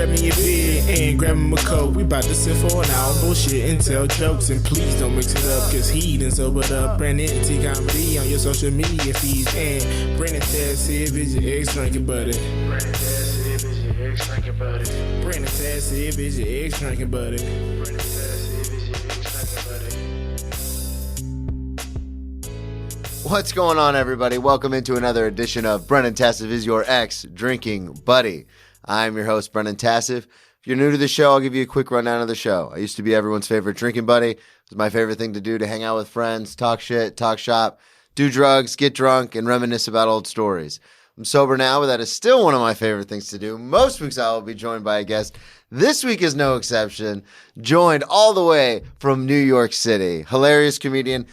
grabbing your beer and grabbing my coat. We about to sit for an hour, bullshit and tell jokes. And please don't mix it up, cause he done sobered up. Brandon T Comedy on your social media feeds. And Brandon Taz if it's your ex drinking buddy. Brandon Taz if it's your ex drinking buddy. Brandon Taz if it's your ex drinking buddy. Brandon Taz if it's your ex drinking buddy. What's going on, everybody? Welcome into another edition of Brennan Tassif is your ex-drinking buddy. I'm your host, Brennan Tassif. If you're new to the show, I'll give you a quick rundown of the show. I used to be everyone's favorite drinking buddy. It was my favorite thing to do, to hang out with friends, talk shit, talk shop, do drugs, get drunk, and reminisce about old stories. I'm sober now, but that is still one of my favorite things to do. Most weeks I will be joined by a guest. This week is no exception. Joined all the way from New York City, hilarious comedian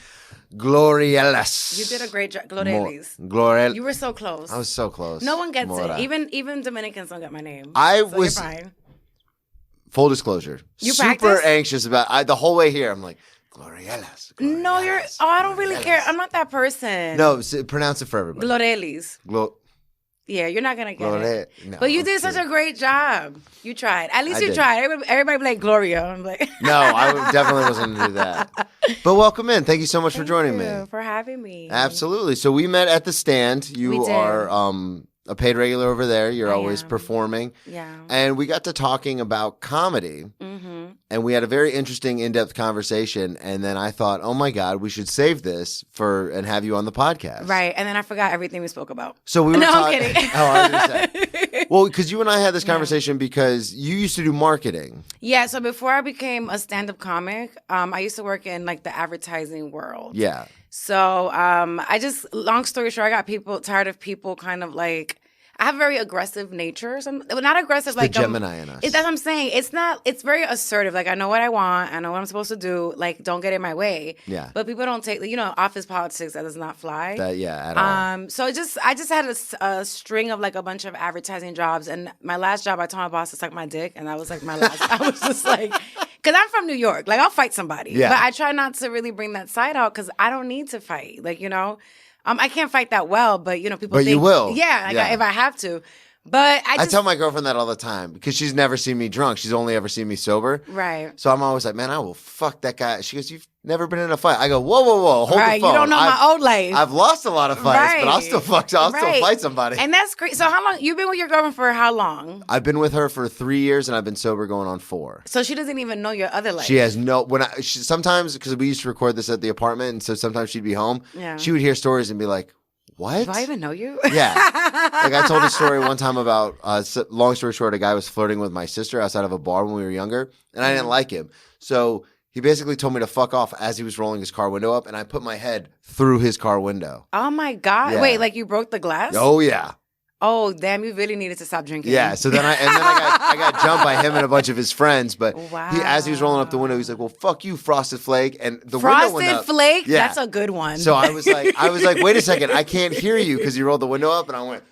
Glorelys. You did a great job. Glorelys. You were so close. I was so close. No one gets Mora. it. Even Dominicans don't get my name. I so was you're fine. Full disclosure. You super practice? Anxious about the whole way here. I'm like, Glorelys. No, you're. Oh, I don't really care. I'm not that person. No, pronounce it for everybody. Glorelys. Yeah, you're not gonna get it. No, but you did such a great job. You tried. At least you tried. Everybody be like Gloria. I'm like. No, I definitely wasn't gonna do that. But welcome in. Thank you so much for joining me. Thank you for having me. Absolutely. So we met at the Stand. You are a paid regular over there. You're always performing. Yeah. And we got to talking about comedy. Mm-hmm. And we had a very interesting, in-depth conversation. And then I thought, oh my God, we should save this and have you on the podcast. Right. And then I forgot everything we spoke about. So we were I'm kidding. Oh, I was going to say. Well, because you and I had this conversation because you used to do marketing. Yeah. So before I became a stand-up comic, I used to work in like the advertising world. Yeah. So long story short, I got tired of people kind of like, I have a very aggressive nature. Not aggressive, it's like the Gemini in us. That's what I'm saying. It's very assertive. Like, I know what I want. I know what I'm supposed to do. Like, don't get in my way. Yeah. But people don't take, office politics, that does not fly. At all. So I just had a string of like a bunch of advertising jobs. And my last job, I told my boss to suck my dick. And that was like my last. I was just like, because I'm from New York. Like, I'll fight somebody. Yeah. But I try not to really bring that side out because I don't need to fight. Like, I can't fight that well, but people But think, you will. Yeah, if I have to. But I tell my girlfriend that all the time because she's never seen me drunk. She's only ever seen me sober. Right. So I'm always like, man, I will fuck that guy. She goes, you've never been in a fight. I go, whoa, hold the phone. You don't know my old life. I've lost a lot of fights, but I'll still still fight somebody. And that's great. So how long you've been with your girlfriend for? How long? I've been with her for 3 years, and I've been sober going on 4. So she doesn't even know your other life. She has sometimes because we used to record this at the apartment, and so sometimes she'd be home. Yeah. She would hear stories and be like, what? Do I even know you? Yeah. Like I told a story one time about, long story short, a guy was flirting with my sister outside of a bar when we were younger, and I didn't like him. So he basically told me to fuck off as he was rolling his car window up, and I put my head through his car window. Oh, my God. Yeah. Wait, like you broke the glass? Oh, yeah. Oh, damn, you really needed to stop drinking. Yeah, so then I got jumped by him and a bunch of his friends, but as he was rolling up the window, he's like, well, fuck you, Frosted Flake. And the window went up. Frosted Flake? Yeah. That's a good one. So I was like, wait a second, I can't hear you because you rolled the window up, and I went,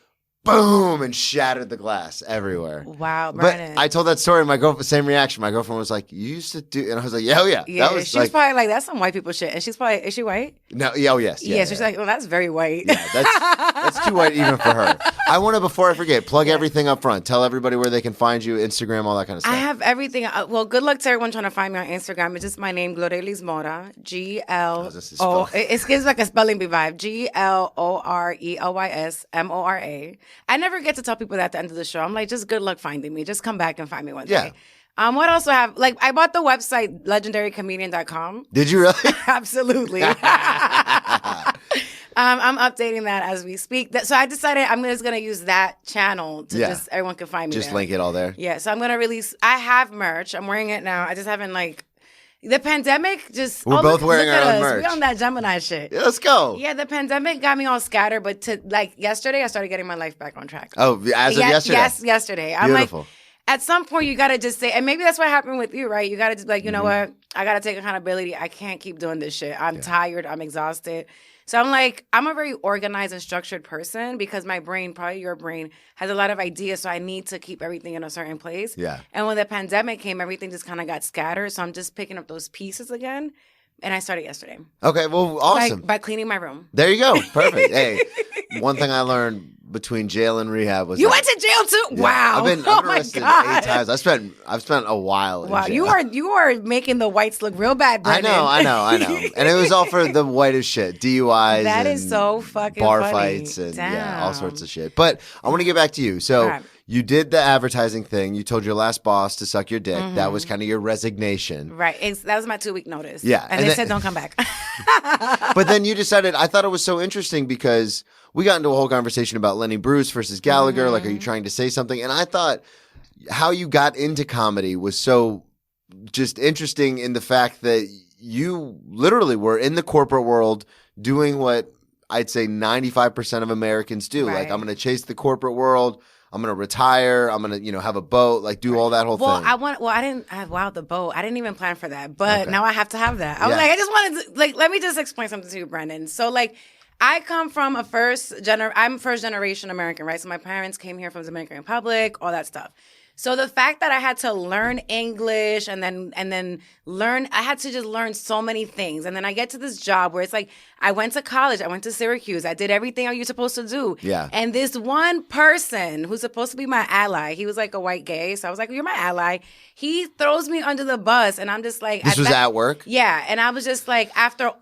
boom, and shattered the glass everywhere. Wow, Brandon. But I told that story, and my girlfriend, same reaction. My girlfriend was like, you used to do, and I was like, yeah, oh yeah. Yeah, she's probably like, that's some white people shit. And she's probably, is she white? No, yeah, oh yes. Yeah, she's like, well, that's very white. Yeah, that's too white even for her. I want to, before I forget, plug everything up front. Tell everybody where they can find you, Instagram, all that kind of stuff. I have everything. Well, good luck to everyone trying to find me on Instagram. It's just my name, Glorelys Mora. G-L-O. It gives like a spelling bee vibe. Glorelys Mora. I never get to tell people that at the end of the show. I'm like, just good luck finding me. Just come back and find me one day. What else do I have? Like, I bought the website legendarycomedian.com. Did you really? Absolutely. I'm updating that as we speak. So I decided I'm just going to use that channel to just everyone can find me Just there. link it all there. Yeah, so I'm going to release. I have merch. I'm wearing it now. I just haven't the pandemic just. We're both wearing our own merch. We're on that Gemini shit. Yeah, let's go. Yeah, the pandemic got me all scattered, but yesterday, I started getting my life back on track. Oh, as of yesterday? Yes, yesterday. Beautiful. I'm like, at some point, you got to just say, and maybe that's what happened with you, right? You got to just you know what? I got to take accountability. I can't keep doing this shit. I'm tired. I'm exhausted. So I'm like, I'm a very organized and structured person because my brain, probably your brain, has a lot of ideas. So I need to keep everything in a certain place. Yeah. And when the pandemic came, everything just kind of got scattered. So I'm just picking up those pieces again. And I started yesterday. Okay, well, awesome. By cleaning my room. There you go. Perfect. Hey, one thing I learned between jail and rehab was you went to jail too. Yeah, Wow, I've been arrested 8 times. I've spent a while. Wow, in jail. you are making the whites look real bad, Brendan. I know, and it was all for the whitest shit, DUIs. That and is so fucking bar funny. fights and Damn. all sorts of shit. But I want to get back to you. So right. you did the advertising thing. You told your last boss to suck your dick. That was kind of your resignation. Right. That was my 2-week notice. Yeah, and they said don't come back. But then you decided. I thought it was so interesting because we got into a whole conversation about Lenny Bruce versus Gallagher. Like, are you trying to say something? And I thought how you got into comedy was so just interesting in the fact that you literally were in the corporate world doing what I'd say 95% of Americans do. Right. Like, I'm going to chase the corporate world. I'm going to retire. I'm going to, have a boat, like do all that whole thing. The boat. I didn't even plan for that, but now I have to have that. I was Yeah. like, I just wanted to, like, let me just explain something to you, Brendan. So, like, I come from I'm first generation American, right? So my parents came here from the Dominican Republic, all that stuff. So the fact that I had to learn English and then I had to just learn so many things. And then I get to this job where it's like, I went to college, I went to Syracuse, I did everything you're supposed to do. Yeah. And this one person who's supposed to be my ally, he was like a white gay. So I was like, you're my ally. He throws me under the bus and I'm just like. This was at work? Yeah. And I was just like,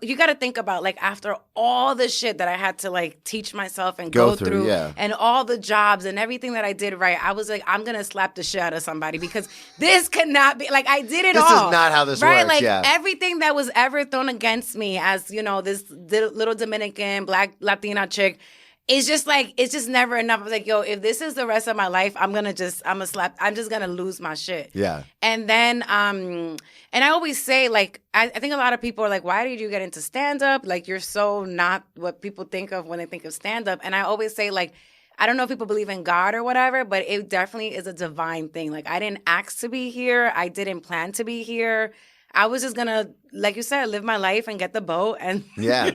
you got to think about, like, after all the shit that I had to, like, teach myself and go through yeah. and all the jobs and everything that I did right, I was like, I'm going to slap the shit out of somebody because this cannot be, like, I did it all. This is not how this right? works, Like, yeah. everything that was ever thrown against me as, this little Dominican, black, Latina chick, it's just like, it's just never enough. I was like, yo, if this is the rest of my life, I'm just gonna lose my shit. Yeah. And then, and I always say, like, I think a lot of people are like, why did you get into stand-up? Like, you're so not what people think of when they think of stand-up. And I always say, like, I don't know if people believe in God or whatever, but it definitely is a divine thing. Like, I didn't ask to be here. I didn't plan to be here. I was just gonna, like you said, live my life and get the boat and, Yeah.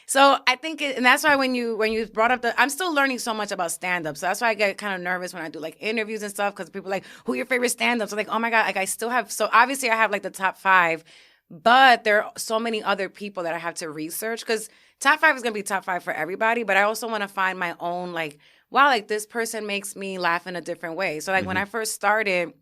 So I think, and that's why when you brought up I'm still learning so much about stand-up. So that's why I get kind of nervous when I do, like, interviews and stuff, because people are like, who are your favorite stand-ups? I'm like, oh my God, like, I still have, so obviously I have, like, the top 5, but there are so many other people that I have to research, because top 5 is going to be top 5 for everybody, but I also want to find my own, like, wow, like, this person makes me laugh in a different way. So, like, when I first started,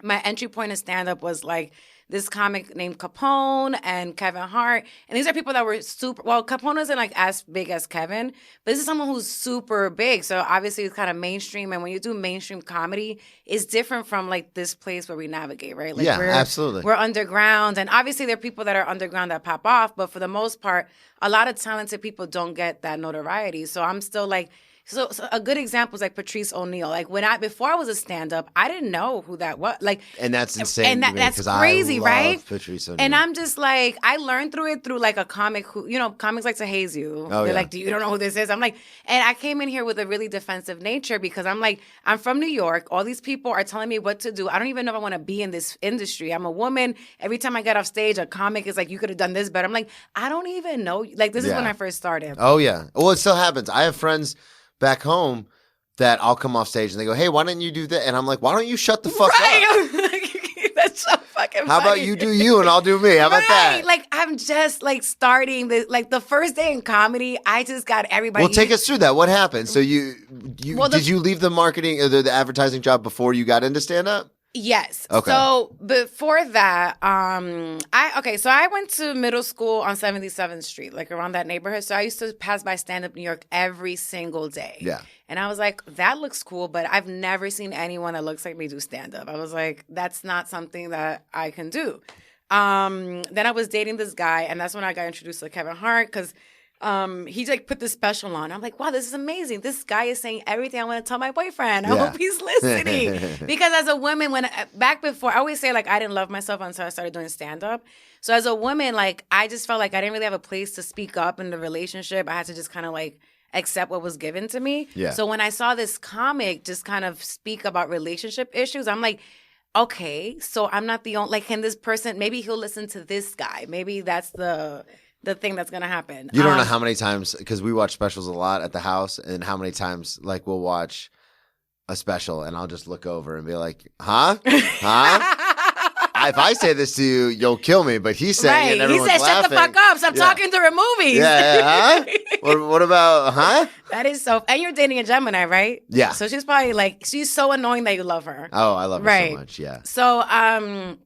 my entry point in stand-up was, like, this comic named Capone and Kevin Hart. And these are people that were Capone isn't, like, as big as Kevin, but this is someone who's super big. So obviously it's kind of mainstream. And when you do mainstream comedy, it's different from, like, this place where we navigate, right? Like, yeah, absolutely. We're underground. And obviously there are people that are underground that pop off. But for the most part, a lot of talented people don't get that notoriety. So I'm still, like, So a good example is, like, Patrice O'Neal. Like, before I was a stand-up, I didn't know who that was. Like, and that's insane. And that's crazy, I love right? Patrice O'Neal. And I'm just like, I learned through like a comic who, comics like to haze you. Oh, They're yeah. like, you don't know who this is? I'm like, and I came in here with a really defensive nature because I'm like, I'm from New York. All these people are telling me what to do. I don't even know if I want to be in this industry. I'm a woman. Every time I get off stage, a comic is like, you could have done this better. I'm like, I don't even know. Like, this is when I first started. Oh, yeah. Well, it still happens. I have friends back home that I'll come off stage and they go, hey, why didn't you do that? And I'm like, why don't you shut the fuck up? That's so fucking funny. How about you do you and I'll do me? How about that? Like, I'm just, like, starting the first day in comedy, I just got everybody. Well, take us through that. What happened? So did you leave the marketing or the advertising job before you got into stand-up? Yes. Okay. So before that, so I went to middle school on 77th Street, like around that neighborhood. So I used to pass by Stand Up New York every single day. Yeah. And I was like, that looks cool, but I've never seen anyone that looks like me do stand up. I was like, that's not something that I can do. Then I was dating this guy, and that's when I got introduced to Kevin Hart because he like put this special on. I'm like, wow, this is amazing. This guy is saying everything I want to tell my boyfriend. I hope he's listening. Because as a woman, back before, I always say, like, I didn't love myself until I started doing stand-up. So as a woman, like, I just felt like I didn't really have a place to speak up in the relationship. I had to just kind of, like, accept what was given to me. Yeah. So when I saw this comic just kind of speak about relationship issues, I'm like, okay, so I'm not the only, like, can this person, maybe he'll listen to this guy. Maybe that's the thing that's going to happen. You don't know how many times, because we watch specials a lot at the house, and how many times, like, we'll watch a special and I'll just look over and be like, huh? If I say this to you, you'll kill me, but he's saying it and everyone's He said, laughing. shut the fuck up. Stop talking during movies. Yeah, huh? What about, huh? That is so. And you're dating a Gemini, right? Yeah. So she's probably like, she's so annoying that you love her. Oh, I love her so much. Yeah. So,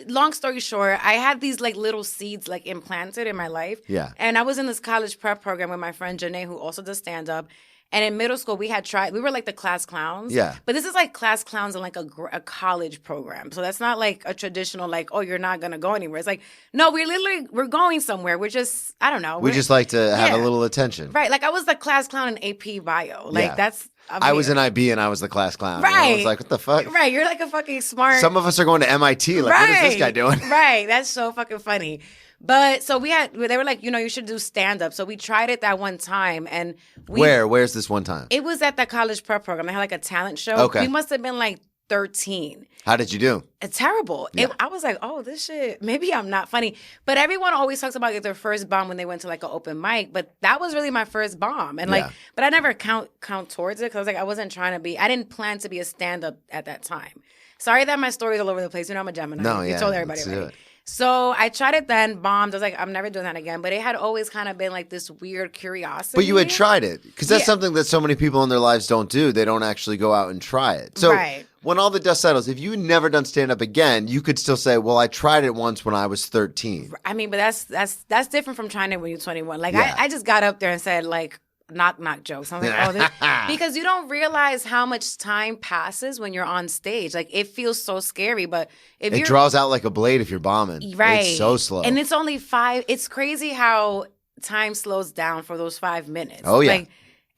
long story short, I had these like little seeds like implanted in my life. Yeah. And I was in this college prep program with my friend Janae, who also does stand up. And in middle school, we were like the class clowns. Yeah. But this is like class clowns in like a college program. So that's not like a traditional like, oh, you're not going to go anywhere. It's like, no, we're going somewhere. We're just, I don't know. We just like to have a little attention. Right. Like I was the class clown in AP bio. Like that's. I was in IB and I was the class clown. Right. I was like, what the fuck? Right. You're like a fucking smart. Some of us are going to MIT. Like, what is this guy doing? Right. That's so fucking funny. But so they were like, you should do stand up. So we tried it that one time. And where's this one time? It was at the college prep program. They had like a talent show. Okay. We must have been like 13. How did you do? It's terrible. Yeah. I was like, oh, this shit, maybe I'm not funny. But everyone always talks about like, their first bomb when they went to like an open mic. But that was really my first bomb. And but I never count towards it because I wasn't trying to be, I didn't plan to be a stand-up at that time. Sorry that my story's all over the place. I'm a Gemini. No, yeah. You told everybody already. So I tried it then, bombed. I was like, I'm never doing that again. But it had always kind of been like this weird curiosity. But you had tried it because that's something that so many people in their lives don't do. They don't actually go out and try it. So when all the dust settles, if you had never done stand up again, you could still say, well, I tried it once when I was 13. I mean, but that's different from trying it when you're 21. Like I just got up there and said like, knock jokes. I'm like, oh, this, because you don't realize how much time passes when you're on stage. Like it feels so scary, but if it draws out like a blade if you're bombing. Right. It's so slow. And it's only 5. It's crazy how time slows down for those 5 minutes. Oh, yeah. Like,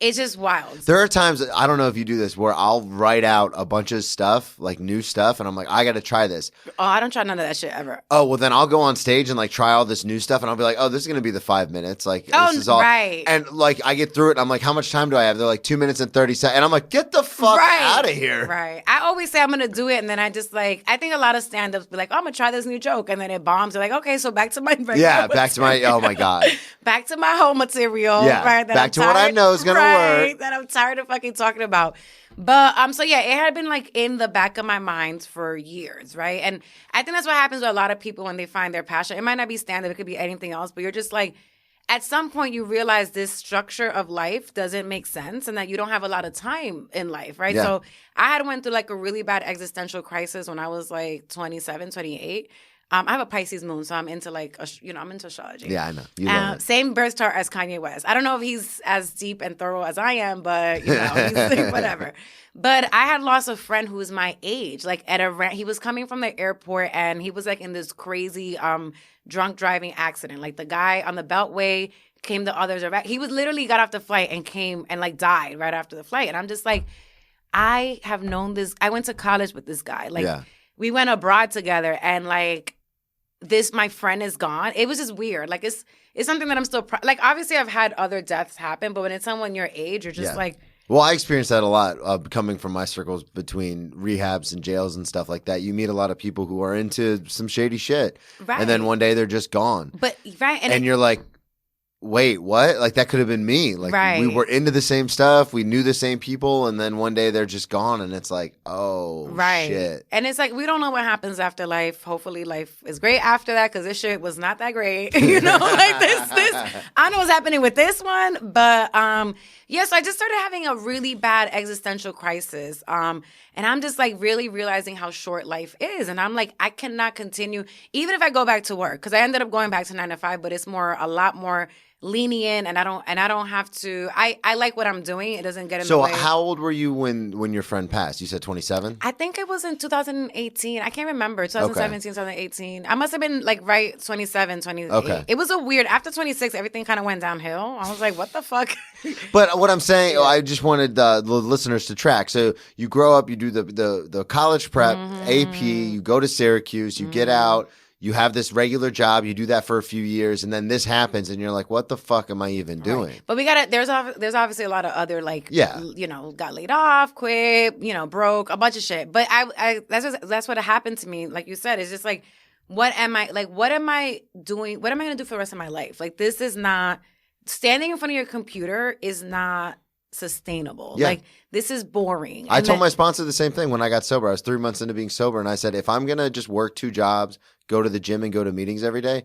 it's just wild. There are times, I don't know if you do this, where I'll write out a bunch of stuff, like new stuff, and I'm like, I got to try this. Oh, I don't try none of that shit ever. Oh, well, then I'll go on stage and like try all this new stuff, and I'll be like, oh, this is going to be the 5 minutes. Like, this is all. Right. And like, I get through it, and I'm like, how much time do I have? They're like 2 minutes and 30 seconds. And I'm like, get the fuck out of here. Right. I always say I'm going to do it, and then I just like, I think a lot of stand ups be like, oh, I'm going to try this new joke, and then it bombs. They're like, okay, so back to my back to my, oh my God. Back to my whole material. Yeah. Right, back to what I know is going to work. That I'm tired of fucking talking about. But so yeah, it had been like in the back of my mind for years, right? And I think that's what happens with a lot of people when they find their passion. It might not be stand-up, it could be anything else, but you're just like, at some point you realize this structure of life doesn't make sense and that you don't have a lot of time in life, right? Yeah. So I had went through like a really bad existential crisis when I was like 27, 28. I have a Pisces moon, so I'm into like, I'm into astrology. Yeah, I know. You love it. Same birth chart as Kanye West. I don't know if he's as deep and thorough as I am, but he's like, whatever. But I had lost a friend who was my age. Like he was coming from the airport and he was like in this crazy drunk driving accident. Like the guy on the Beltway came the others. He was literally got off the flight and came and like died right after the flight. And I'm just like, I have known this. I went to college with this guy. Like we went abroad together and like, my friend is gone. It was just weird. Like it's something that I'm still like. Obviously, I've had other deaths happen, but when it's someone your age, you're just like. Well, I experienced that a lot coming from my circles between rehabs and jails and stuff like that. You meet a lot of people who are into some shady shit, right? And then one day they're just gone. But right, and you're like, wait, what? Like that could have been me. Like we were into the same stuff, we knew the same people, and then one day they're just gone, and it's like, oh, shit. And it's like we don't know what happens after life. Hopefully, life is great after that because this shit was not that great. Like this. I don't know what's happening with this one, but so I just started having a really bad existential crisis. And I'm just like really realizing how short life is, and I'm like, I cannot continue even if I go back to work because I ended up going back to 9 to 5, but it's a lot more lenient, and I don't have to. I like what I'm doing. It doesn't get in the way. So how old were you when your friend passed? You said 27? I think it was in 2018. I can't remember. 2017, 2018. I must have been like right 27, 28. Okay. It was a weird. After 26, everything kind of went downhill. I was like, what the fuck? But what I'm saying, I just wanted the listeners to track. So you grow up, you do the college prep, AP, you go to Syracuse, you get out. You have this regular job, you do that for a few years, and then this happens, and you're like, what the fuck am I even doing? Right. But there's obviously a lot of other, like, got laid off, quit, broke, a bunch of shit. But that's what happened to me. Like you said, it's just like, what am I doing? What am I going to do for the rest of my life? Like, this is not, standing in front of your computer is not sustainable. Like, this is boring. I told my sponsor the same thing when I got sober. I was 3 months into being sober, and I said, if I'm going to just work 2 jobs, go to the gym and go to meetings every day,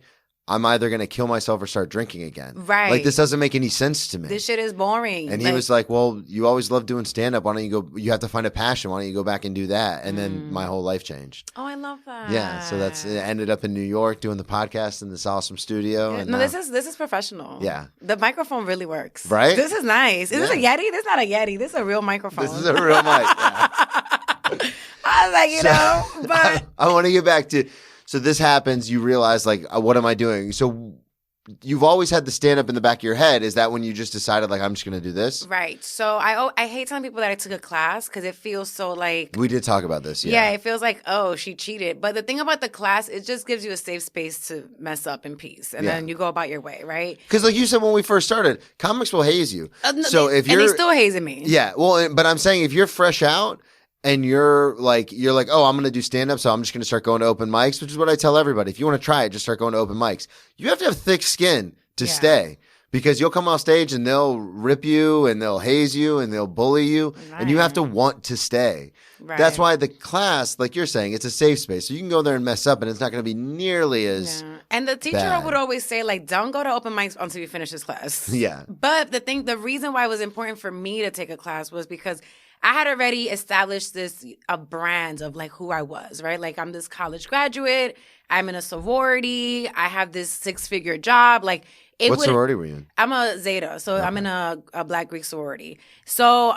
I'm either going to kill myself or start drinking again. Right. Like, this doesn't make any sense to me. This shit is boring. And he was like, well, you always loved doing stand-up. Why don't you go? You have to find a passion. Why don't you go back and do that? And then my whole life changed. Oh, I love that. Yeah. So it ended up in New York doing the podcast in this awesome studio. Yeah. And No, this is professional. Yeah. The microphone really works. Right? This is nice. Is this a Yeti? This is not a Yeti. This is a real microphone. This is a real mic. Yeah. I was like, you know, but I want to get back to, so this happens, you realize, like, what am I doing? So you've always had the stand up in the back of your head. Is that when you just decided, like, I'm just going to do this? Right. So I hate telling people that I took a class because it feels so like. We did talk about this. Yeah, it feels like, oh, she cheated. But the thing about the class, it just gives you a safe space to mess up in peace. And then you go about your way, right? Because like you said when we first started, comics will haze you. So if you're. And they still hazing me. Yeah. Well, but I'm saying if you're fresh out, and you're like, oh, I'm going to do stand-up, so I'm just going to start going to open mics, which is what I tell everybody. If you want to try it, just start going to open mics. You have to have thick skin to stay, because you'll come off stage and they'll rip you and they'll haze you and they'll bully you, and you have to want to stay. Right. That's why the class, like you're saying, it's a safe space. So you can go there and mess up, and it's not going to be nearly as And the teacher bad. would always say, like, don't go to open mics until you finish this class. Yeah. But the reason why it was important for me to take a class was because I had already established a brand of like who I was, right? Like, I'm this college graduate. I'm in a sorority. I have this 6-figure job. Like, what sorority were you in? I'm a Zeta, so I'm in a Black Greek sorority. So,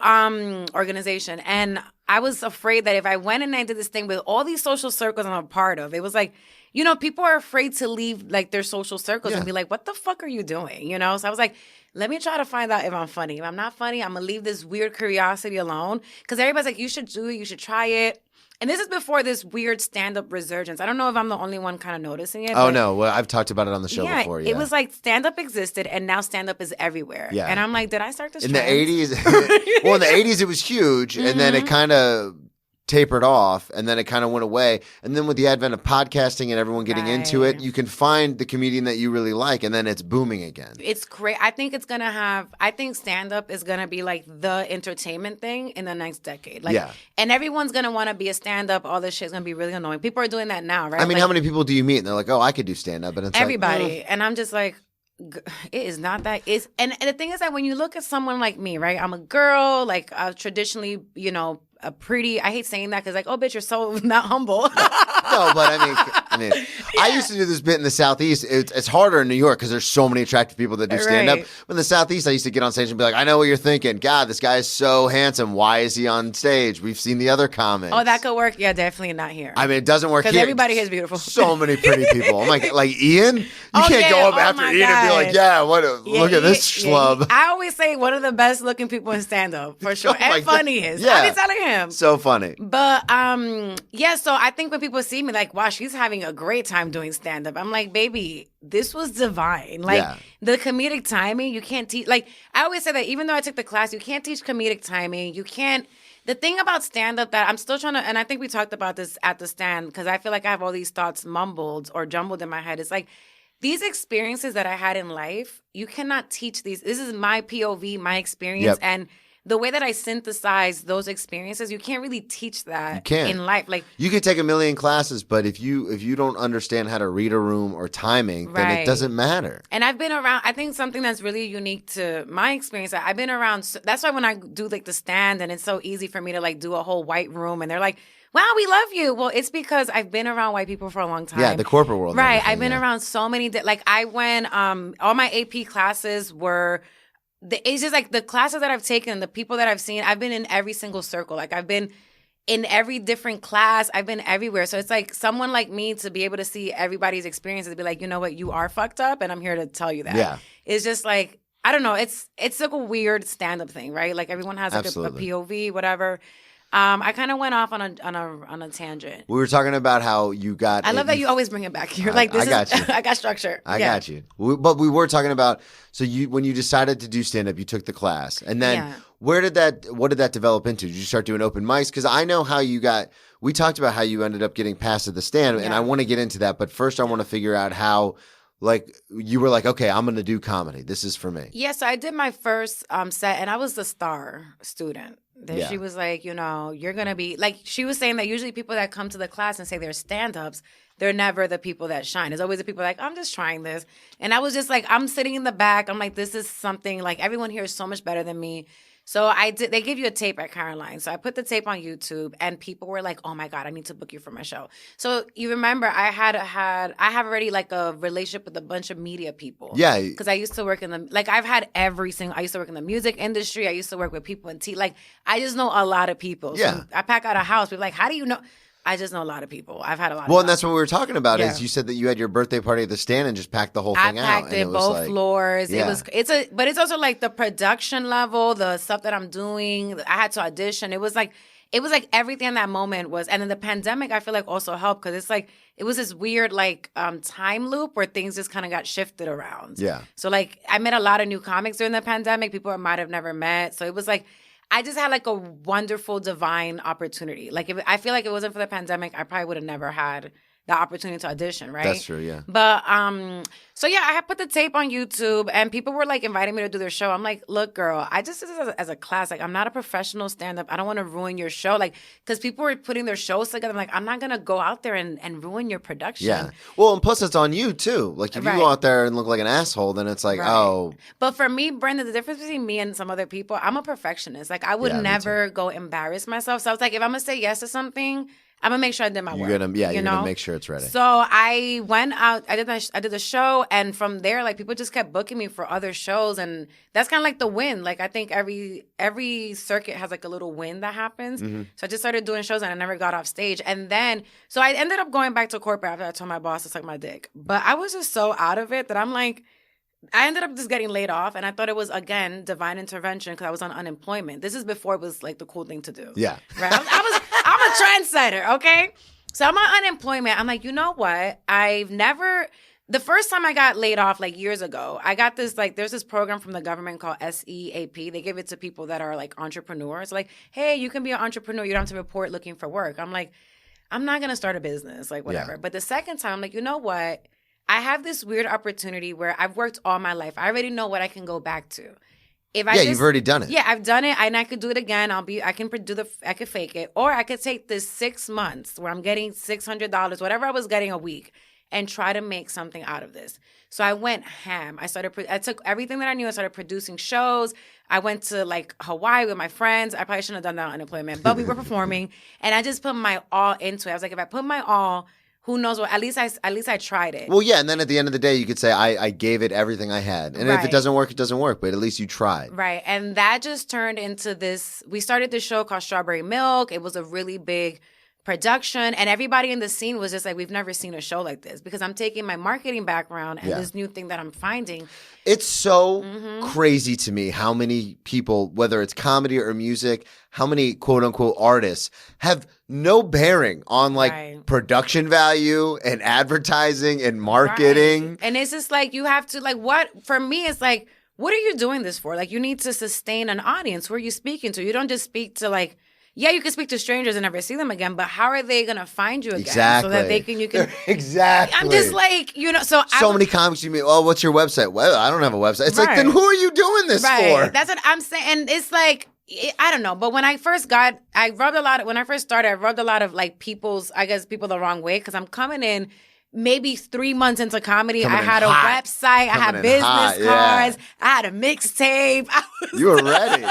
organization. And I was afraid that if I went and I did this thing with all these social circles I'm a part of, it was like, you know, people are afraid to leave like their social circles and be like, what the fuck are you doing? You know? So I was like, let me try to find out if I'm funny. If I'm not funny, I'm going to leave this weird curiosity alone. Because everybody's like, you should do it. You should try it. And this is before this weird stand-up resurgence. I don't know if I'm the only one kind of noticing it. Oh, no. Well, I've talked about it on the show before. Yeah, it was like stand-up existed, and now stand-up is everywhere. Yeah. And I'm like, did I start this in trend? the 80s? Well, in the 80s, it was huge. And then it kind of tapered off, and then it kind of went away. And then with the advent of podcasting and everyone getting into it, you can find the comedian that you really like, and then it's booming again. It's great. I think stand-up is going to be like the entertainment thing in the next decade. Like, and everyone's going to want to be a stand-up. All this shit is going to be really annoying. People are doing that now, right? I mean, like, how many people do you meet? And they're like, oh, I could do stand-up. And it's everybody. Like, and I'm just like, it is not that. And the thing is that when you look at someone like me, right? I'm a girl, like traditionally, you know, a pretty, I hate saying that because like, oh, bitch, you're so not humble. No, but I mean, I used to do this bit in the Southeast. It's harder in New York because there's so many attractive people that do stand-up. But in the Southeast, I used to get on stage and be like, I know what you're thinking. God, this guy is so handsome. Why is he on stage? We've seen the other comics. Oh, that could work. Yeah, definitely not here. I mean, it doesn't work here. Because everybody here is beautiful. So many pretty people. I'm like Ian? You can't go up after Ian and be like, look at this schlub. I always say one of the best looking people in stand-up, for sure. And funniest. Yeah. I be telling him. So funny. But, so I think when people see me, like, wow, she's having a great time doing stand-up. I'm like, baby, this was divine. Like, the comedic timing, you can't teach. Like, I always say that even though I took the class, you can't teach comedic timing. You can't. The thing about stand-up that I'm still trying to, and I think we talked about this at the stand, because I feel like I have all these thoughts mumbled or jumbled in my head. It's like, these experiences that I had in life, you cannot teach these. This is my POV, my experience, and the way that I synthesize those experiences, you can't really teach that in life. Like, you could take a million classes, but if you don't understand how to read a room or timing, then it doesn't matter. And I've been around, I think something that's really unique to my experience, I've been around, that's why when I do like the stand, and it's so easy for me to like do a whole white room, and they're like, wow, we love you. Well, it's because I've been around white people for a long time. Yeah, the corporate world. Right. I've been around so many, like I went, all my AP classes were, it's just like the classes that I've taken, the people that I've seen, I've been in every single circle. Like I've been in every different class. I've been everywhere. So it's like someone like me to be able to see everybody's experiences and be like, you know what, you are fucked up, and I'm here to tell you that. Yeah. It's just like, I don't know. It's like a weird stand-up thing, right? Like everyone has like a POV, whatever. I kind of went off on a tangent. We were talking about how you got. I love that you always bring it back. You're like, this I got structure. I got you. But we were talking about, so when you decided to do stand up, you took the class, and then what did that develop into? Did you start doing open mics? Because I know how you got. We talked about how you ended up getting passed at the stand, and I want to get into that. But first, I want to figure out how. Like, you were like, okay, I'm going to do comedy. This is for me. Yeah, so I did my first set, and I was the star student. Yeah. She was like, you know, you're going to be, like, she was saying that usually people that come to the class and say they're stand-ups, they're never the people that shine. It's always the people like, I'm just trying this. And I was just like, I'm sitting in the back. I'm like, this is something, like, everyone here is so much better than me. So they give you a tape at Caroline. So I put the tape on YouTube and people were like, oh my God, I need to book you for my show. So you remember I have already like a relationship with a bunch of media people. Yeah. Because I used to work I've had I used to work in the music industry. I used to work with people in TV. Like, I just know a lot of people. So Yeah. I pack out a house. People are like, how do you know? I just know a lot of people. I've had a lot of Well, and jobs. that's what we were talking about Yeah. is you said that you had your birthday party at the stand and just packed the whole thing out. I packed it, was both like, floors. Yeah. But it's also like the production level, the stuff that I'm doing. I had to audition. It was like everything in that moment was, and then the pandemic I feel like also helped because it's like, it was this weird like time loop where things just kind of got shifted around. Yeah. So like I met a lot of new comics during the pandemic, people I might have never met. So it was like, I just had like a wonderful divine opportunity. Like I feel like if it wasn't for the pandemic, I probably would have never had the opportunity to audition, right? That's true, yeah. But so yeah, I had put the tape on YouTube and people were like inviting me to do their show. I'm like, look, girl, I just did this as a class. Like, I'm not a professional stand-up. I don't want to ruin your show. Like, because people were putting their shows together. I'm like, I'm not gonna go out there and ruin your production. Yeah. Well, and plus it's on you too. Like if you go out there and look like an asshole, then it's like, oh. But for me, Brenda, the difference between me and some other people, I'm a perfectionist. Like I would never go embarrass myself. So I was like, if I'm gonna say yes to something, I'm gonna make sure I did my work. You're gonna make sure it's ready. So I went out. I did the show, and from there, like people just kept booking me for other shows, and that's kind of like the win. Like I think every circuit has like a little win that happens. Mm-hmm. So I just started doing shows, and I never got off stage. And then, so I ended up going back to corporate after I told my boss to suck my dick. But I was just so out of it that I'm like, I ended up just getting laid off, and I thought it was, again, divine intervention because I was on unemployment. This is before it was, like, the cool thing to do. Yeah. Right? I'm a trendsetter, okay? So I'm on unemployment. I'm like, you know what? The first time I got laid off, like, years ago, I got this, like, there's this program from the government called SEAP. They give it to people that are, like, entrepreneurs. Like, hey, you can be an entrepreneur. You don't have to report looking for work. I'm like, I'm not going to start a business, like, whatever. Yeah. But the second time, I'm like, you know what? I have this weird opportunity where I've worked all my life. I already know what I can go back to. You've already done it. Yeah, I've done it, and I could do it again. I could fake it, or I could take this 6 months where I'm getting $600, whatever I was getting a week, and try to make something out of this. So I went ham. I took everything that I knew. I started producing shows. I went to like Hawaii with my friends. I probably shouldn't have done that on unemployment, but we were performing, and I just put my all into it. I was like, if I put my all, who knows what? At least I tried it. Well, yeah, and then at the end of the day, you could say I gave it everything I had, and if it doesn't work, it doesn't work. But at least you tried. Right, and that just turned into this. We started this show called Strawberry Milk. It was a really big production, and everybody in the scene was just like, we've never seen a show like this, because I'm taking my marketing background and this new thing that I'm finding. It's so crazy to me how many people, whether it's comedy or music, how many quote unquote artists have no bearing on like production value and advertising and marketing. Right. And it's just like, you have to like, for me, it's like, what are you doing this for? Like, you need to sustain an audience. Who are you speaking to? You don't just speak to like, yeah, you can speak to strangers and never see them again, but how are they gonna find you again? Exactly. So that you can exactly. I'm just like, so many comics you mean, oh, what's your website? Well, I don't have a website. It's like, then who are you doing this for? That's what I'm saying. And it's like, I don't know. But when I first started, I rubbed a lot of like people the wrong way, because I'm coming in maybe 3 months into comedy. I had a website. I had business cards. I had a mixtape. You were ready.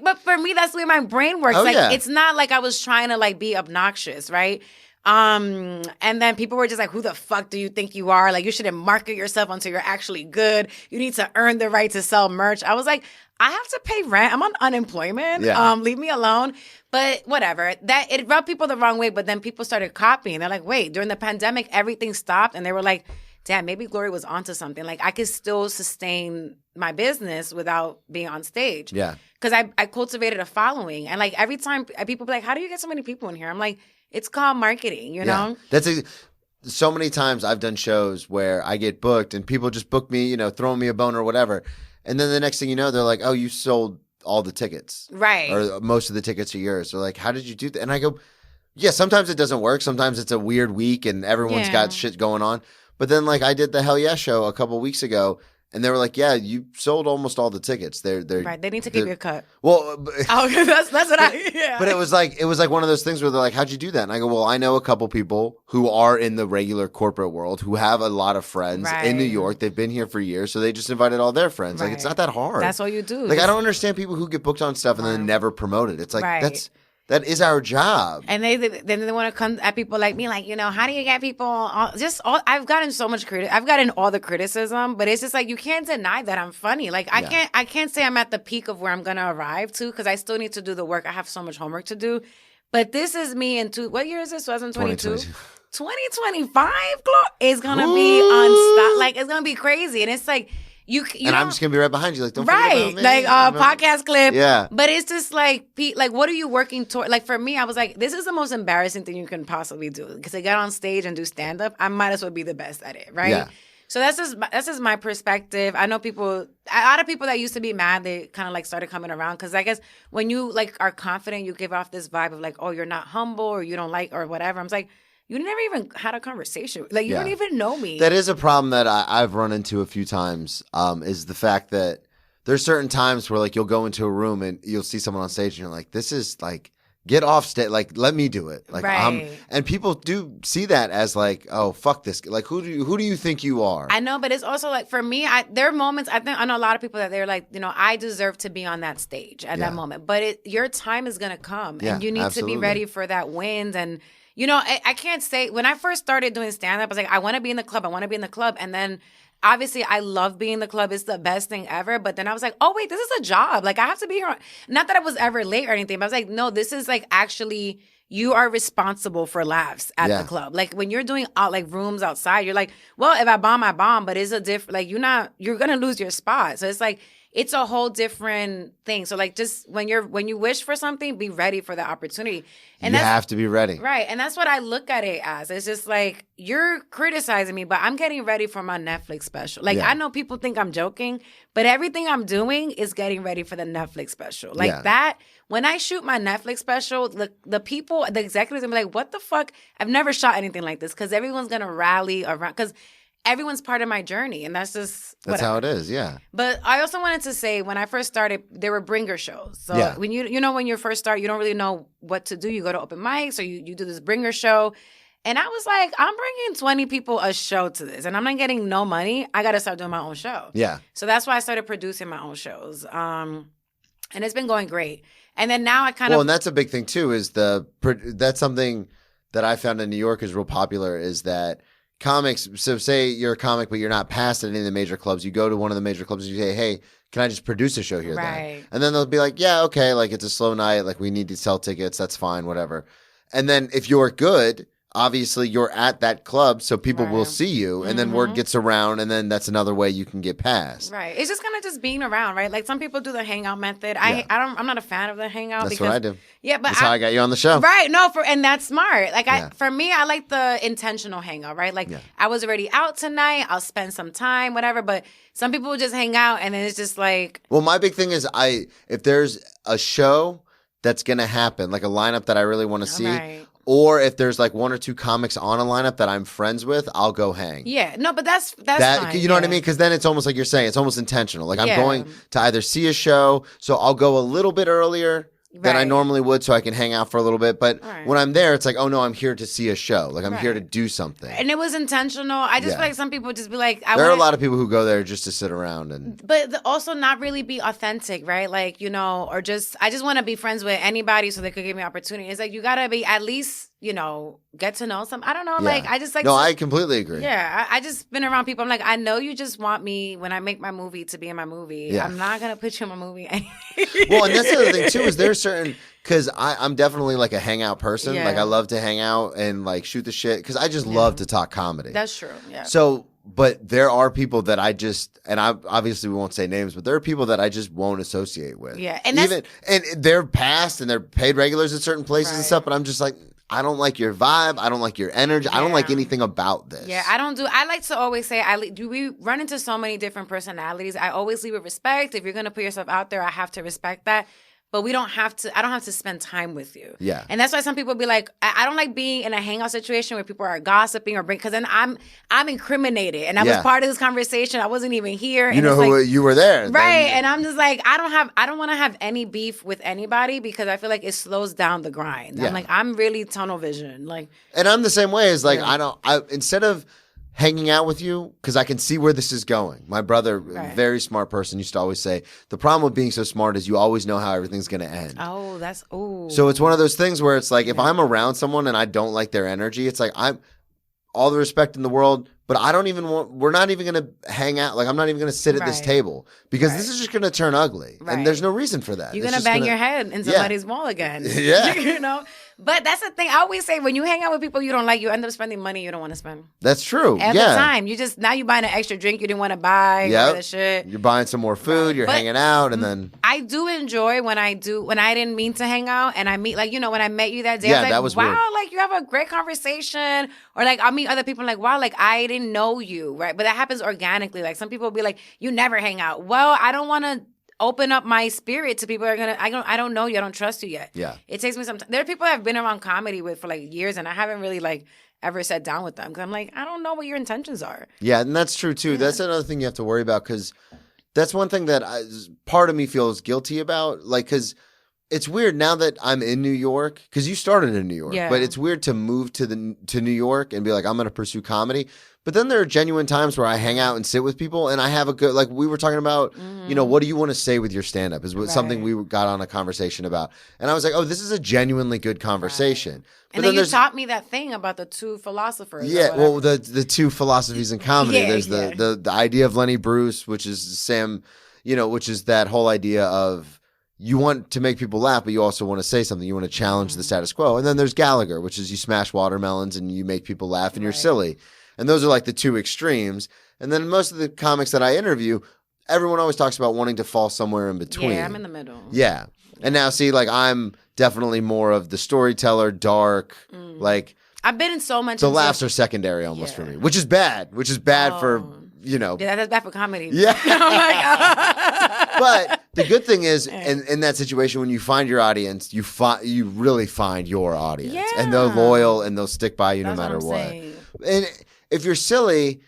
But for me, that's the way my brain works. It's not like I was trying to like be obnoxious, right? And then people were just like, who the fuck do you think you are? Like, you shouldn't market yourself until you're actually good. You need to earn the right to sell merch. I was like, I have to pay rent. I'm on unemployment. Yeah. Leave me alone. But whatever. It rubbed people the wrong way, but then people started copying. They're like, wait, during the pandemic, everything stopped. And they were like, damn, maybe Glory was onto something. Like, I could still sustain my business without being on stage. Yeah. Because I cultivated a following. And like, every time people be like, how do you get so many people in here? I'm like, it's called marketing, you know? So many times I've done shows where I get booked and people just book me, throwing me a bone or whatever. And then the next thing you know, they're like, oh, you sold all the tickets. Right. Or most of the tickets are yours. They're like, how did you do that? And I go, yeah, sometimes it doesn't work. Sometimes it's a weird week and everyone's got shit going on. But then like I did the Hell Yeah show a couple weeks ago, And they were like, "Yeah, you sold almost all the tickets. They're right. They need to keep your cut. Well, that's what I. Yeah. but it was like one of those things where they're like, "How'd you do that?" And I go, "Well, I know a couple people who are in the regular corporate world who have a lot of friends in New York. They've been here for years, so they just invited all their friends. Like, it's not that hard. That's all you do. Like, I don't understand people who get booked on stuff and then never promote it. It's like that is our job. And then they want to come at people like me, like, how do you get people? I've gotten so much I've gotten all the criticism, but it's just like you can't deny that I'm funny. Like I can't say I'm at the peak of where I'm gonna arrive to because I still need to do the work. I have so much homework to do. But this is me what year is this? 2022. 2025 is gonna be unstoppable. Like it's gonna be crazy, and it's like. And I'm just gonna be right behind you, like don't forget about me. Like podcast clip. Yeah. But it's just like, what are you working toward? Like for me, I was like, this is the most embarrassing thing you can possibly do because I got on stage and do stand up. I might as well be the best at it, right? Yeah. So that's just my perspective. I know a lot of people that used to be mad, they kind of like started coming around because I guess when you like are confident, you give off this vibe of like, oh, you're not humble or you don't like or whatever. I'm like. You never even had a conversation. Like, you don't even know me. That is a problem that I've run into a few times, is the fact that there's certain times where, like, you'll go into a room and you'll see someone on stage and you're like, this is, like, get off stage. Like, let me do it. Like, and people do see that as, like, oh, fuck this. Like, who do you think you are? I know, but it's also, like, for me, there are moments, I know a lot of people that they're like, I deserve to be on that stage at that moment. But your time is going to come. And you need to be ready for that wind and... I can't say, when I first started doing stand-up, I was like, I want to be in the club. And then, obviously, I love being in the club. It's the best thing ever. But then I was like, oh, wait, this is a job. Like, I have to be here. Not that I was ever late or anything, but I was like, no, this is, like, actually, you are responsible for laughs at the club. Like, when you're doing, like, rooms outside, you're like, well, if I bomb, I bomb. But it's a different, like, you're going to lose your spot. So it's like, it's a whole different thing. So like just when you wish for something, be ready for the opportunity. And you have to be ready. Right. And that's what I look at it as. It's just like you're criticizing me, but I'm getting ready for my Netflix special. Like I know people think I'm joking, but everything I'm doing is getting ready for the Netflix special. Like that, when I shoot my Netflix special, the executives gonna be like, what the fuck? I've never shot anything like this because everyone's gonna rally around because everyone's part of my journey, and that's just that's how it is, yeah. But I also wanted to say, when I first started, there were bringer shows. So when when you first start, you don't really know what to do. You go to open mics, or you do this bringer show. And I was like, I'm bringing 20 people a show to this, and I'm not getting no money. I got to start doing my own show. Yeah. So that's why I started producing my own shows. And it's been going great. And then now I and that's a big thing too, is that's something that I found in New York is real popular, is that comics, so say you're a comic, but you're not passed at any of the major clubs. You go to one of the major clubs and you say, hey, can I just produce a show here? Right. Then? And then they'll be like, yeah, okay, like it's a slow night. Like we need to sell tickets. That's fine, whatever. And then if you're good, obviously you're at that club, so people will see you, and then word gets around, and then that's another way you can get passed. Right. It's just kind of just being around, right? Like some people do the hangout method. I'm not a fan of the hangout. That's what I do. Yeah, but that's how I got you on the show. Right. No, and that's smart. Like for me, I like the intentional hangout, right? Like I was already out tonight. I'll spend some time, whatever. But some people just hang out, and then it's just like. Well, my big thing is if there's a show that's gonna happen, like a lineup that I really want to see. Right. Or if there's like one or two comics on a lineup that I'm friends with, I'll go hang. Yeah, no, but that's fine. You know what I mean? Because then it's almost like you're saying, it's almost intentional. Like I'm going to either see a show, so I'll go a little bit earlier than I normally would, so I can hang out for a little bit. But when I'm there, it's like, oh no, I'm here to see a show. Like I'm here to do something. And it was intentional. I just feel like some people just be like, there are a lot of people who go there just to sit around but also not really be authentic, right? Like I just want to be friends with anybody so they could give me opportunity. It's like you gotta be at least. Get to know some. I don't know. Like I just like. No, I completely agree. Yeah, I just been around people. I'm like, I know you just want me when I make my movie to be in my movie. Yeah. I'm not gonna put you in my movie. Well, and that's the other thing too, is there's certain, because I'm definitely like a hangout person. Yeah. Like I love to hang out and like shoot the shit because I just love to talk comedy. That's true. Yeah. So, but there are people that I just, and I obviously we won't say names, but there are people that I just won't associate with. Yeah, and they're passed and they're paid regulars at certain places and stuff, but I'm just like. I don't like your vibe. I don't like your energy. I don't like anything about this. Yeah, I like to always say, we run into so many different personalities. I always leave with respect. If you're going to put yourself out there, I have to respect that. but I don't have to spend time with you. Yeah. And that's why some people be like, I don't like being in a hangout situation where people are gossiping or because then I'm incriminated. And I was part of this conversation. I wasn't even here. You know who you were there. Right. And I'm just like, I don't want to have any beef with anybody because I feel like it slows down the grind. Yeah. I'm like, I'm really tunnel vision. Like, and I'm the same way as like, instead of hanging out with you, because I can see where this is going. My brother, a very smart person, used to always say, the problem with being so smart is you always know how everything's going to end. So it's one of those things where it's like, if I'm around someone and I don't like their energy, it's like, I'm all the respect in the world, but we're not even going to hang out. Like, I'm not even going to sit at this table because this is just going to turn ugly. And there's no reason for that. You're going to bang your head in somebody's wall again. Yeah. You know? But that's the thing. I always say, when you hang out with people you don't like, you end up spending money you don't want to spend. That's true. At the time. Now you're buying an extra drink you didn't want to buy. Yeah. Shit. You're buying some more food. You're hanging out. And then I do enjoy when I didn't mean to hang out and I meet, like, you know, when I met you that day, I was like, that was wow, weird. like you have a great conversation. Or like I'll meet other people and like, wow, like I didn't know you. Right. But that happens organically. Like some people will be like, you never hang out. Well, I don't want to open up my spirit to people who are I don't know you, I don't trust you yet. Yeah. It takes me some time. There are people I've been around comedy with for like years and I haven't really like ever sat down with them because I'm like, I don't know what your intentions are. Yeah, and that's true too. Yeah. That's another thing you have to worry about because that's one thing that part of me feels guilty about. Like, because it's weird now that I'm in New York, because you started in New York, but it's weird to move to New York and be like, I'm going to pursue comedy. But then there are genuine times where I hang out and sit with people and I have a good, like we were talking about, you know, what do you want to say with your stand-up is something we got on a conversation about. And I was like, oh, this is a genuinely good conversation. Right. And then you taught me that thing about the two philosophers. Yeah, well, the two philosophies in comedy. There's the idea of Lenny Bruce, which is Sam, you know, which is that whole idea of you want to make people laugh, but you also want to say something. You want to challenge the status quo. And then there's Gallagher, which is you smash watermelons and you make people laugh and you're silly. And those are like the two extremes. And then most of the comics that I interview, everyone always talks about wanting to fall somewhere in between. Yeah, I'm in the middle. Yeah. And now, see, like, I'm definitely more of the storyteller, dark, like. I've been in so much. The laughs are secondary almost for me, which is bad for, you know. Yeah, that's bad for comedy. Yeah. Oh my God. But the good thing is, in that situation, when you find your audience, you really find your audience. Yeah. And they're loyal and they'll stick by you no matter what. And if you're silly,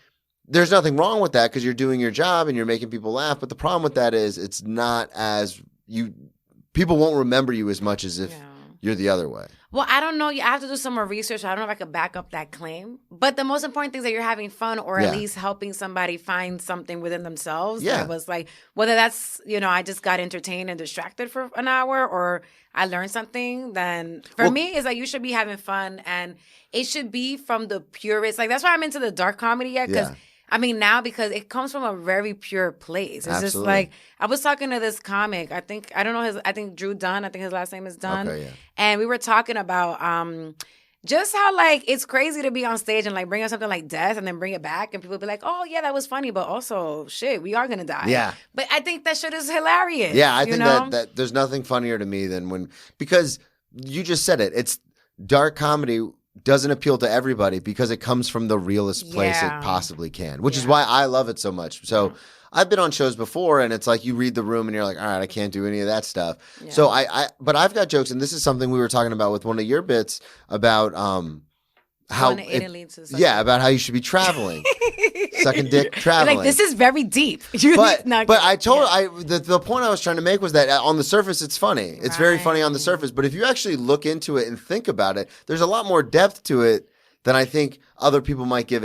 there's nothing wrong with that because you're doing your job and you're making people laugh. But the problem with that is it's not as people won't remember you as much as if you're the other way. Well, I don't know. I have to do some more research. I don't know if I could back up that claim. But the most important thing is that you're having fun or at least helping somebody find something within themselves. Yeah. That was like, whether that's, you know, I just got entertained and distracted for an hour or I learned something, then for me, it's like you should be having fun and it should be from the purest. Like, that's why I'm into the dark comedy yet because I mean, now because it comes from a very pure place. It's just like, I was talking to this comic. I think Drew Dunn. I think his last name is Dunn. Okay, yeah. And we were talking about just how, like, it's crazy to be on stage and, like, bring up something like death and then bring it back. And people be like, oh, yeah, that was funny. But also, shit, we are going to die. Yeah. But I think that shit is hilarious. Yeah, I think that there's nothing funnier to me than because you just said it. It's dark comedy doesn't appeal to everybody because it comes from the realest place it possibly can, which is why I love it so much. So I've been on shows before and it's like you read the room and you're like, all right, I can't do any of that stuff. Yeah. So but I've got jokes, and this is something we were talking about with one of your bits about how about how you should be traveling. Sucking dick, traveling. Like, this is very deep. But I told the point I was trying to make was that on the surface it's funny. It's very funny on the surface. But if you actually look into it and think about it, there's a lot more depth to it than I think other people might give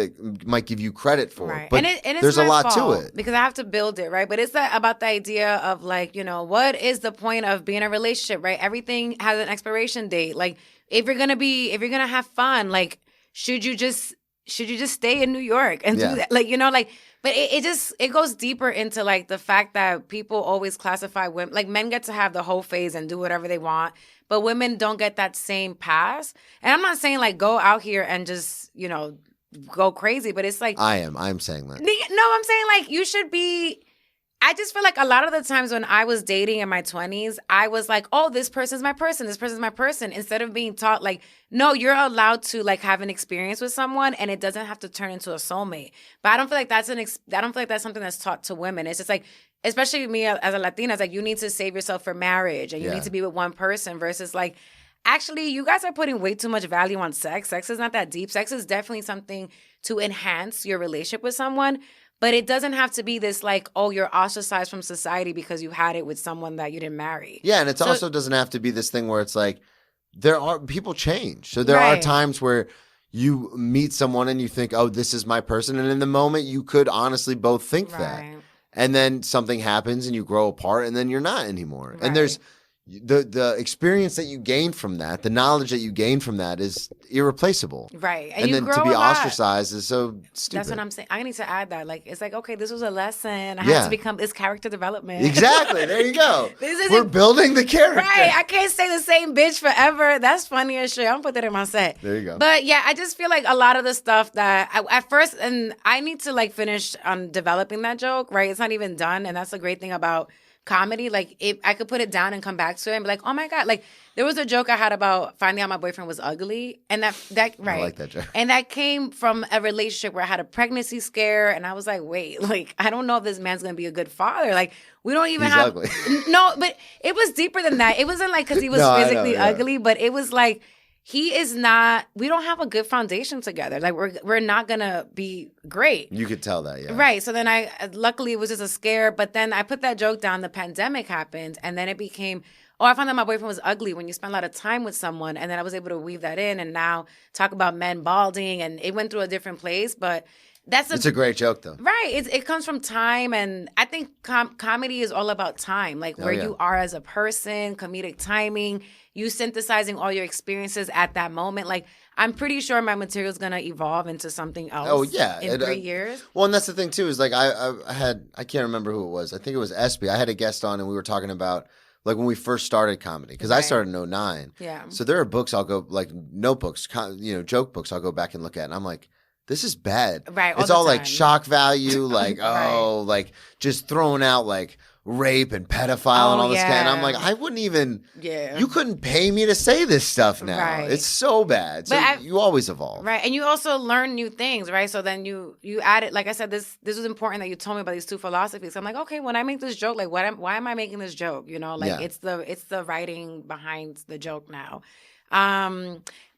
you credit for. Right. But and there's a lot to it. Because I have to build it, right? But it's about the idea of, like, you know, what is the point of being in a relationship, right? Everything has an expiration date. Like, if you're gonna have fun, like, should you just stay in New York and do that? Like, you know, like, but it goes deeper into, like, the fact that people always classify women, like, men get to have the whole phase and do whatever they want, but women don't get that same pass. And I'm not saying, like, go out here and just, you know, go crazy, but it's like. I'm saying that. No, I'm saying, like, you should be. I just feel like a lot of the times when I was dating in my 20s, I was like, oh, this person's my person. This person's my person. Instead of being taught, like, no, you're allowed to, like, have an experience with someone and it doesn't have to turn into a soulmate. But I don't feel like that's something that's taught to women. It's just like, especially me as a Latina, it's like you need to save yourself for marriage and you need to be with one person versus like, actually, you guys are putting way too much value on sex. Sex is not that deep. Sex is definitely something to enhance your relationship with someone. But it doesn't have to be this like, oh, you're ostracized from society because you had it with someone that you didn't marry. Yeah, and it also doesn't have to be this thing where it's like, people change. So there are times where you meet someone and you think, oh, this is my person. And in the moment, you could honestly both think that. And then something happens and you grow apart and then you're not anymore. And there's the experience that you gain from that, the knowledge that you gain from that is irreplaceable. Right. And then to be ostracized is so stupid. That's what I'm saying. I need to add that. Like, it's like, okay, this was a lesson. I had to become this character development. Exactly. There you go. We're building the character. Right. I can't stay the same bitch forever. That's funny as shit. I'm going to put that in my set. There you go. But yeah, I just feel like a lot of the stuff that at first, and I need to like finish developing that joke, right? It's not even done. And that's the great thing about comedy. Like, if I could put it down and come back to it and be like, oh my God, like there was a joke I had about finding out my boyfriend was ugly. And that right. I like that joke. And that came from a relationship where I had a pregnancy scare and I was like, wait, like, I don't know if this man's gonna be a good father. Like, we don't even have ugly. No, but it was deeper than that. It wasn't like because he was physically ugly, but it was like he is not, we don't have a good foundation together. Like, we're not gonna be great. You could tell that, yeah. Right. So then luckily it was just a scare, but then I put that joke down, the pandemic happened, and then it became, I found that my boyfriend was ugly when you spend a lot of time with someone, and then I was able to weave that in and now talk about men balding, and it went through a different place, but it's a great joke, though. Right. It comes from time, and I think comedy is all about time, like where you are as a person, comedic timing, you synthesizing all your experiences at that moment. Like, I'm pretty sure my material is going to evolve into something else in 3 years. Well, and that's the thing, too, is like I can't remember who it was. I think it was Espy. I had a guest on, and we were talking about like when we first started comedy, because I started in 2009. Yeah. So there are books I'll go, like notebooks, joke books I'll go back and look at, and I'm like, this is bad. Right. It's all like shock value, like, like just throwing out like rape and pedophile and all this kind. And I'm like, I wouldn't even, you couldn't pay me to say this stuff now. Right. It's so bad. So you always evolve. Right. And you also learn new things, right? So then you added, like I said, this was important that you told me about these two philosophies. I'm like, okay, when I make this joke, like why am I making this joke? You know, like it's the writing behind the joke now.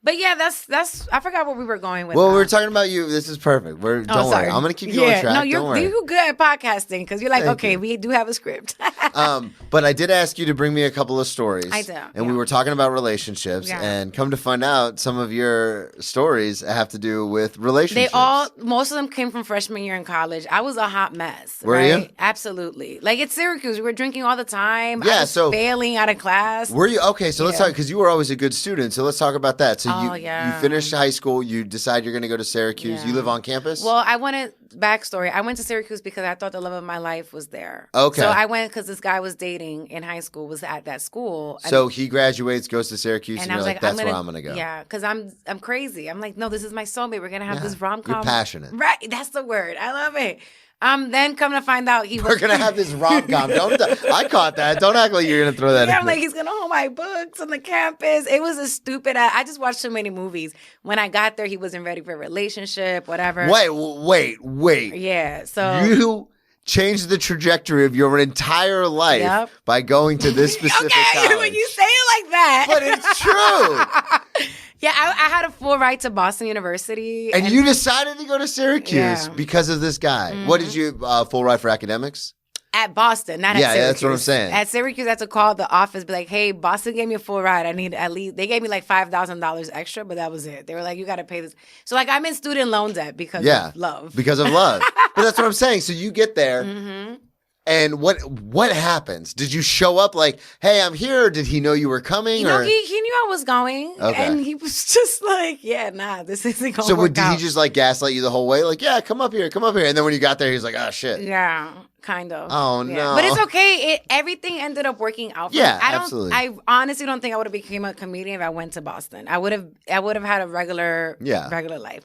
But yeah, that's. I forgot where we were going with. Well, we were talking about you. This is perfect. Don't worry. I'm going to keep you on track. No, don't worry. You're good at podcasting because you're like, Thank you. We do have a script. But I did ask you to bring me a couple of stories. I do. And we were talking about relationships, and come to find out, some of your stories have to do with relationships. Most of them came from freshman year in college. I was a hot mess. Were you? Absolutely. Like at Syracuse, we were drinking all the time. Yeah, I was failing out of class. Were you? Okay, so let's talk, because you were always a good student. So let's talk about that. So you finished high school, you decide you're going to go to Syracuse. You live on campus? Well, backstory. I went to Syracuse because I thought the love of my life was there. Okay. So I went because this guy was dating in high school, was at that school. So he graduates, goes to Syracuse, and you're like, that's where I'm going to go. Yeah, because I'm crazy. I'm like, no, this is my soulmate. We're going to have this rom-com. You're passionate. Right. That's the word. I love it. Then come to find out we're going to have this rom-com. I caught that. Don't act like you're going to throw that in. I'm like, he's going to hold my books on the campus. It was a stupid, I just watched so many movies. When I got there, he wasn't ready for a relationship, whatever. Wait. Yeah, so. You changed the trajectory of your entire life by going to this specific college. When you say it like that. But it's true. Yeah, I had a full ride to Boston University. And you decided to go to Syracuse because of this guy. Mm-hmm. What did you, full ride for academics? At Boston, not at Syracuse. Yeah, that's what I'm saying. At Syracuse, I had to call the office, be like, hey, Boston gave me a full ride. I need at least, they gave me like $5,000 extra, but that was it. They were like, you got to pay this. So like, I'm in student loan debt because of love. Because of love. But that's what I'm saying. So you get there. Mm-hmm. And what happens? Did you show up like, hey, I'm here? Or did he know you were coming? He knew I was going. Okay. And he was just like, this isn't going to work did he just like gaslight you the whole way? Like, yeah, come up here. And then when you got there, he was like, oh, shit. Yeah, kind of. Oh, no. But it's okay. Everything ended up working out for me. Absolutely. I honestly don't think I would have become a comedian if I went to Boston. I would have had a regular life.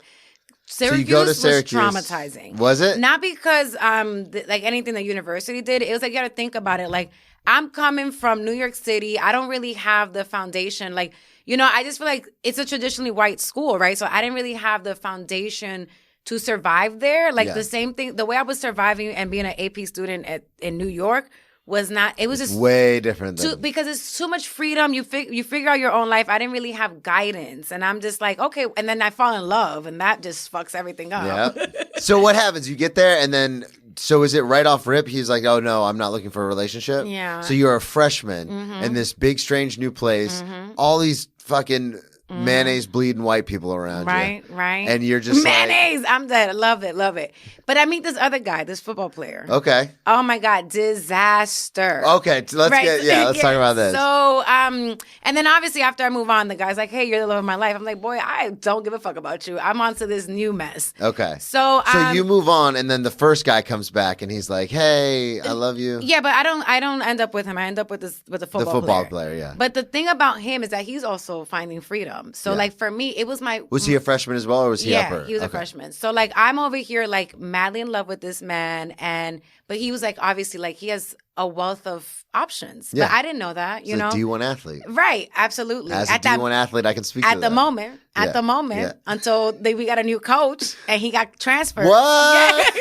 Syracuse was traumatizing. Was it? Not because like anything the university did. It was like, you got to think about it. Like, I'm coming from New York City. I don't really have the foundation. Like, I just feel like it's a traditionally white school, right? So I didn't really have the foundation to survive there. Like Yeah. the same thing, the way I was surviving and being an AP student in New York was not, it was just way different than because it's too much freedom. You figure out your own life. I didn't really have guidance. And I'm just like, okay. And then I fall in love and that just fucks everything up. Yeah. So what happens? You get there and then, so is it right off rip? He's like, oh no, I'm not looking for a relationship. Yeah. So you're a freshman in this big, strange new place. All these fucking mayonnaise bleeding white people around you. Right. And you're just mayonnaise. I'm dead. I love it. But I meet this other guy, this football player. Okay. Oh my God, disaster. Okay, let's talk about this. So, and then obviously after I move on, the guy's like, hey, you're the love of my life. I'm like, boy, I don't give a fuck about you. I'm on to this new mess. Okay. So you move on, and then the first guy comes back, and he's like, hey, I love you. Yeah, but I don't end up with him. I end up with the football player, yeah. But the thing about him is that he's also finding freedom. So like for me, it was Was he a freshman as well, or was he upper? Yeah, he was a freshman. So like I'm over here like madly in love with this man, but he was like obviously like he has a wealth of options. Yeah. But I didn't know that, you know. He's a D1 athlete. Right, absolutely. As a D1 athlete, I can speak to at the moment, Yeah. until we got a new coach and he got transferred. What?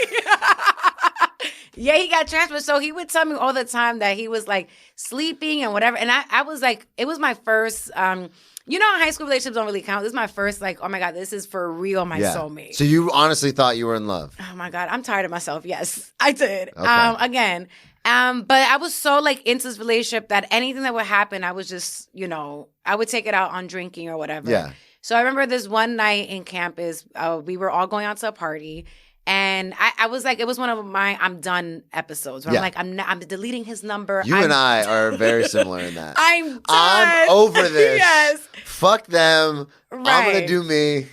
Yeah, he got transferred. So he would tell me all the time that he was like sleeping and whatever. And I was like, it was my first, you know, high school relationships don't really count. This is my first, like, oh my God, this is for real, my soulmate. So you honestly thought you were in love? Oh my God, I'm tired of myself. Yes, I did. Okay. Again. But I was so like into this relationship that anything that would happen, I was just, you know, I would take it out on drinking or whatever. Yeah. So I remember this one night in campus, we were all going out to a party. And I was like, it was one of my I'm done episodes where I'm like, I'm deleting his number. And I are very similar in that. I'm done. I'm over this. Yes. Fuck them. Right. I'm going to do me.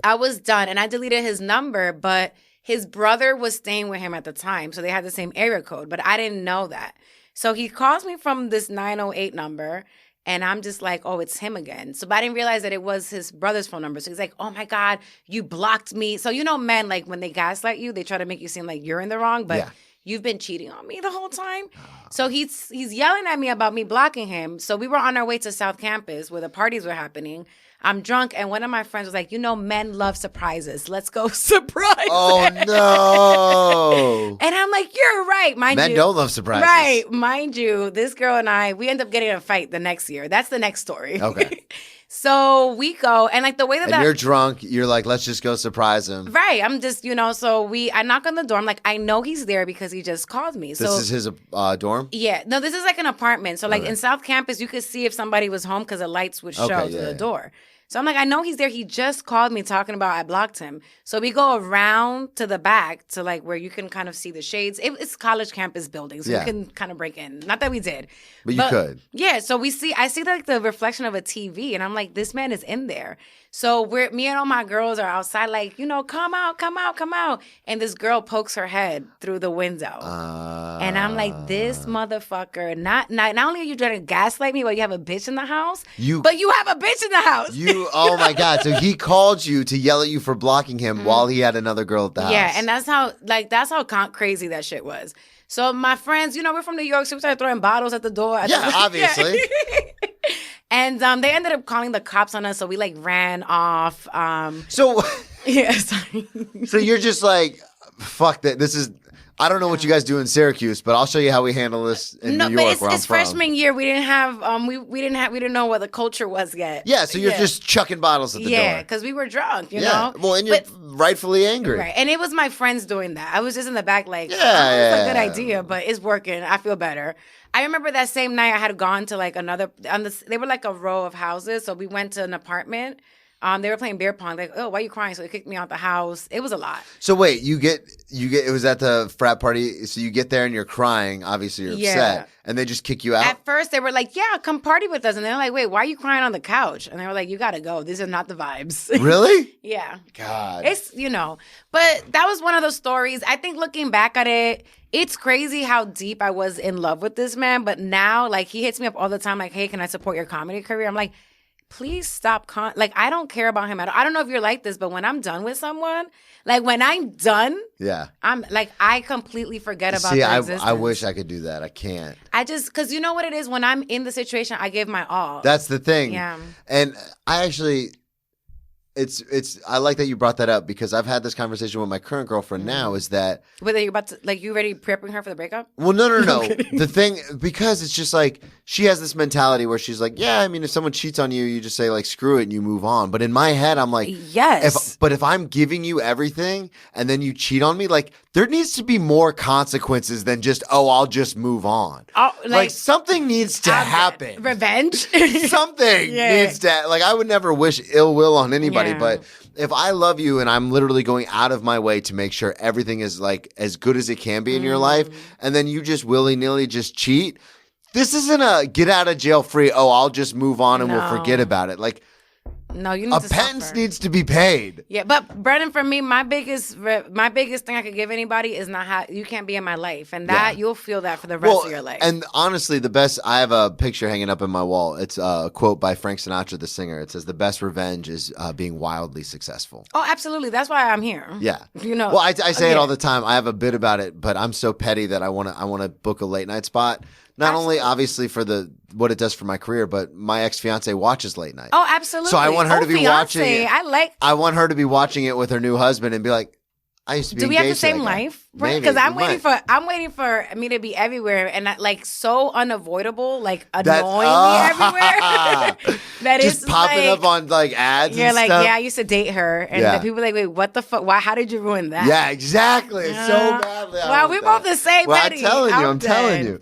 I was done. And I deleted his number, but his brother was staying with him at the time. So they had the same area code, but I didn't know that. So he calls me from this 908 number. And I'm just like, oh, it's him again. So but I didn't realize that it was his brother's phone number. So he's like, oh my God, you blocked me. So you know men, like when they gaslight you, they try to make you seem like you're in the wrong, but you've been cheating on me the whole time. So he's yelling at me about me blocking him. So we were on our way to South Campus where the parties were happening. I'm drunk, and one of my friends was like, you know, men love surprises. Let's go surprise. Oh, no. And I'm like, you're right, Men don't love surprises. Right, mind you, this girl and I, we end up getting in a fight the next year. That's the next story. Okay. So we go, and like the way that you're drunk, you're like, let's just go surprise him. Right, I'm just, you know, so I knock on the door. I'm like, I know he's there because he just called me. So this is his dorm? Yeah, no, this is like an apartment. So like in South Campus, you could see if somebody was home because the lights would show to the door. So I'm like, I know he's there. He just called me talking about I blocked him. So we go around to the back to like where you can kind of see the shades. It's college campus buildings. So you can kind of break in. Not that we did. But you could. Yeah. So I see like the reflection of a TV and I'm like, this man is in there. So me and all my girls are outside like, you know, come out. And this girl pokes her head through the window. And I'm like, this motherfucker, not only are you trying to gaslight me, but you have a bitch in the house, but you have a bitch in the house. Oh my God. So he called you to yell at you for blocking him while he had another girl at the house. Yeah. And that's how crazy that shit was. So my friends, you know, we're from New York, so we started throwing bottles at the door. Yeah, obviously. And they ended up calling the cops on us, so we like ran off. So yeah, sorry. So you're just like, fuck that. This is. I don't know what you guys do in Syracuse, but I'll show you how we handle this in New York, but it's freshman year. We didn't have we didn't know what the culture was yet. Yeah, so you're just chucking bottles at the door. Yeah, because we were drunk, you know. Well, and you're rightfully angry, right? And it was my friends doing that. I was just in the back, like, it's a good idea, but it's working. I feel better. I remember that same night I had gone to like they were like a row of houses, so we went to an apartment. They were playing beer pong. Like, oh, why are you crying? So they kicked me out the house. It was a lot. So wait, you get. It was at the frat party. So you get there and you're crying. Obviously, you're upset, and they just kick you out. At first, they were like, "Yeah, come party with us," and they're like, "Wait, why are you crying on the couch?" And they were like, "You gotta go. These are not the vibes." Really? Yeah. God. It's but that was one of those stories. I think looking back at it, it's crazy how deep I was in love with this man. But now, like, he hits me up all the time, like, "Hey, can I support your comedy career?" I'm like, please stop. Like, I don't care about him at all. I don't know if you're like this, but when I'm done with someone, like when I'm done, I'm like, I completely forget about their existence. I wish I could do that. I can't. Because you know what it is? When I'm in the situation, I give my all. That's the thing. Yeah. And I actually, I like that you brought that up because I've had this conversation with my current girlfriend now is that whether you're about to you already prepping her for the breakup? Well, no. The thing because it's just like she has this mentality where she's like, yeah, I mean, if someone cheats on you, you just say like screw it and you move on. But in my head, I'm like, yes. If I'm giving you everything and then you cheat on me, like there needs to be more consequences than just I'll just move on. Like something needs to happen. Revenge. Something needs to like I would never wish ill will on anybody, but if I love you and I'm literally going out of my way to make sure everything is like as good as it can be in your life, and then you just willy-nilly just cheat, this isn't a get out of jail free, I'll just move on and we'll forget about it. Like no, you need a penance needs to be paid. Yeah, but Brennan, for me, my biggest thing I could give anybody is not how you can't be in my life, and that you'll feel that for the rest of your life. And honestly, the best. I have a picture hanging up in my wall. It's a quote by Frank Sinatra, the singer. It says, "The best revenge is being wildly successful." Oh, absolutely. That's why I'm here. Yeah, you know. Well, I say it all the time. I have a bit about it, but I'm so petty that I want to book a late night spot. Not only obviously for what it does for my career, but my ex-fiance watches late night. Oh, absolutely. So I want her to be watching it. I want her to be watching it with her new husband and be like, I used to be. Do we have the engaged to same that guy. life? Because I'm waiting for me to be everywhere and like so unavoidable, like annoying me everywhere. That just popping up on like ads. You're and like, stuff. yeah, I used to date her, and the people are like, wait, what the fuck? Why? How did you ruin that? Yeah, exactly. So badly. Well, we're both the same. Well, Betty. I'm telling you.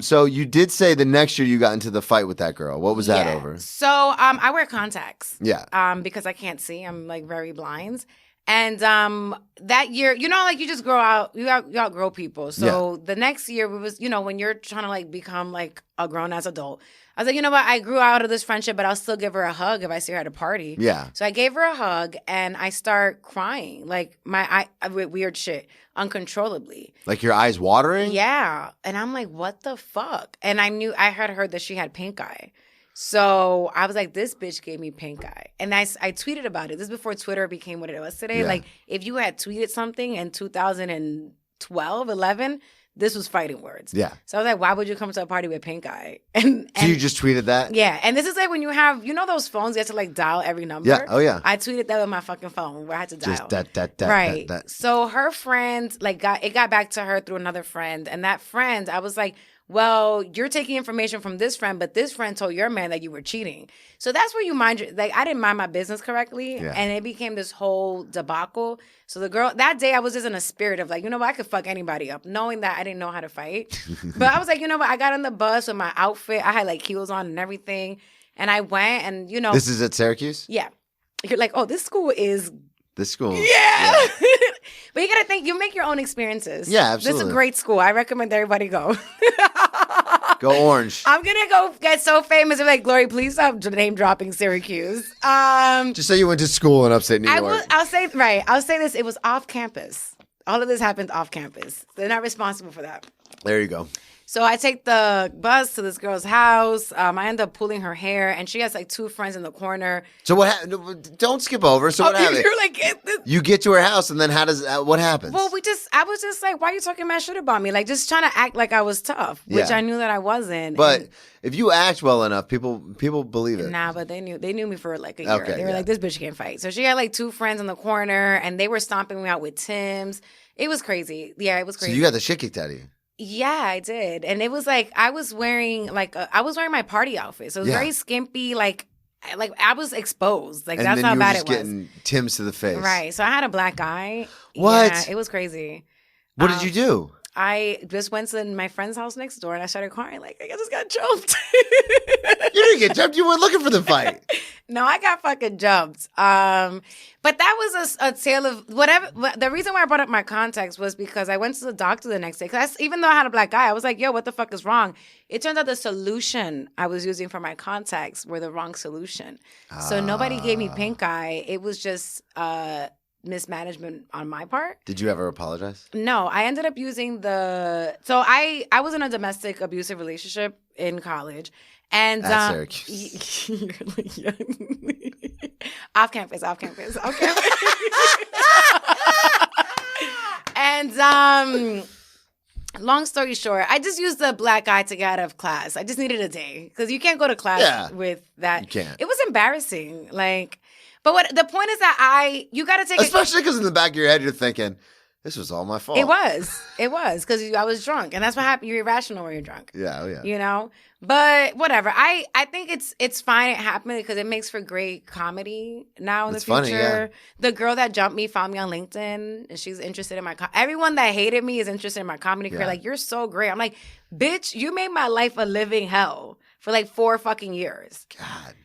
So you did say the next year you got into the fight with that girl. What was that over? So I wear contacts. Yeah. Because I can't see. I'm like very blind. And that year, you know, like you just grow out, you outgrow people. So the next year was, you know, when you're trying to like become like a grown ass adult, I was like, you know what, I grew out of this friendship, but I'll still give her a hug if I see her at a party. Yeah. So I gave her a hug and I start crying, like weird shit, uncontrollably. Like your eyes watering? Yeah. And I'm like, what the fuck? And I had heard that she had pink eye. So I was like, this bitch gave me pink eye. And I tweeted about it. This is before Twitter became what it was today. Yeah. Like, if you had tweeted something in 2012, 11, this was fighting words. Yeah. So I was like, why would you come to a party with pink eye? And so you just tweeted that? Yeah. And this is like when you have, you know those phones, you have to like dial every number? Yeah. Oh, yeah. I tweeted that with my fucking phone where I had to dial. Just that. Right. That. So her friend, like, got back to her through another friend. And that friend, I was like, well, you're taking information from this friend, but this friend told your man that you were cheating. So that's where you mind your, like, I didn't mind my business correctly. Yeah. And it became this whole debacle. So the girl, that day I was just in a spirit of like, you know what, I could fuck anybody up, knowing that I didn't know how to fight. But I was like, you know what, I got on the bus with my outfit. I had like heels on and everything. And I went and, you know. This is at Syracuse? Yeah. You're like, oh, this school is. This school. Yeah. But you got to think, you make your own experiences. Yeah, absolutely. This is a great school. I recommend everybody go. Go Orange. I'm going to go get so famous. I'm like, Glory, please stop name dropping Syracuse. Just say you went to school in upstate New York. I'll say this. It was off campus. All of this happened off campus. They're not responsible for that. There you go. So I take the bus to this girl's house. I end up pulling her hair, and she has like two friends in the corner. So what happened? Don't skip over. So what happened? You're like, you get to her house, and then what happens? Well, I was just like, why are you talking mad shit about me? Like, just trying to act like I was tough, which I knew that I wasn't. But if you act well enough, people believe it. Nah, but they knew me for like a year. Okay, they were like, this bitch can't fight. So she had like two friends in the corner, and they were stomping me out with Timbs. It was crazy. Yeah, it was crazy. So you got the shit kicked out of you. Yeah, I did. And it was like I was wearing my party outfit. So it was very skimpy, like I was exposed. Like, and that's how bad it was. Getting Tim's to the face. Right. So I had a black eye. What? Yeah, it was crazy. What did you do? I just went to my friend's house next door and I started crying like I just got jumped. You didn't get jumped. You weren't looking for the fight. No, I got fucking jumped. But that was a tale of whatever. The reason why I brought up my contacts was because I went to the doctor the next day. Because even though I had a black eye, I was like, yo, what the fuck is wrong? It turns out the solution I was using for my contacts were the wrong solution. So nobody gave me pink eye. It was just mismanagement on my part. Did you ever apologize? No, I ended up using so I was in a domestic abusive relationship in college. And at Syracuse. off campus. And long story short, I just used the black eye to get out of class. I just needed a day because you can't go to class with that. You can't. It was embarrassing. Like, but what the point is that you got to take especially because in the back of your head you're thinking, this was all my fault. It was because I was drunk, and that's what happened. You're irrational when you're drunk. Yeah, yeah. You know, but whatever. I think it's fine. It happened because it makes for great comedy now in the future. Funny, yeah. The girl that jumped me found me on LinkedIn, and she's interested in my. Everyone that hated me is interested in my comedy career. Like, you're so great. I'm like, bitch, you made my life a living hell for like 4 fucking years. God.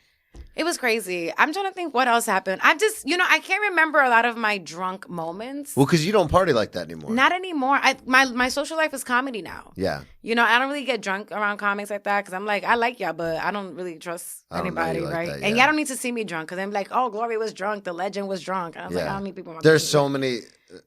It was crazy. I'm trying to think what else happened. I just, I can't remember a lot of my drunk moments. Well, because you don't party like that anymore. Not anymore. My social life is comedy now. Yeah. I don't really get drunk around comics like that because I'm like, I like y'all, but I don't really trust anybody, right? That, and y'all don't need to see me drunk because I'm like, oh, Glory was drunk. The legend was drunk. And I was like, I don't need people. There's so many.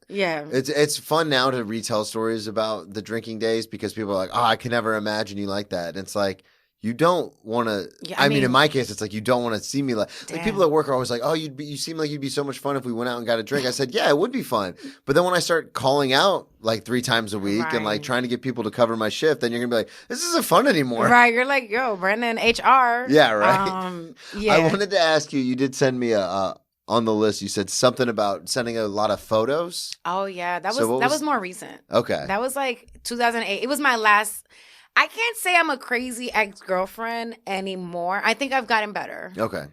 Yeah. It's fun now to retell stories about the drinking days because people are like, oh, I can never imagine you like that. And it's like, you don't want to. Yeah, I mean, in my case, it's like you don't want to see me like people at work are always like, "Oh, you seem like you'd be so much fun if we went out and got a drink." I said, "Yeah, it would be fun." But then when I start calling out like 3 times a week and like trying to get people to cover my shift, then you're gonna be like, "This isn't fun anymore." Right? You're like, "Yo, Brendan, HR." Yeah, right. Yeah. I wanted to ask you. You did send me on the list. You said something about sending a lot of photos. Oh yeah, that was more recent. Okay, that was like 2008. It was my last. I can't say I'm a crazy ex-girlfriend anymore. I think I've gotten better. Okay.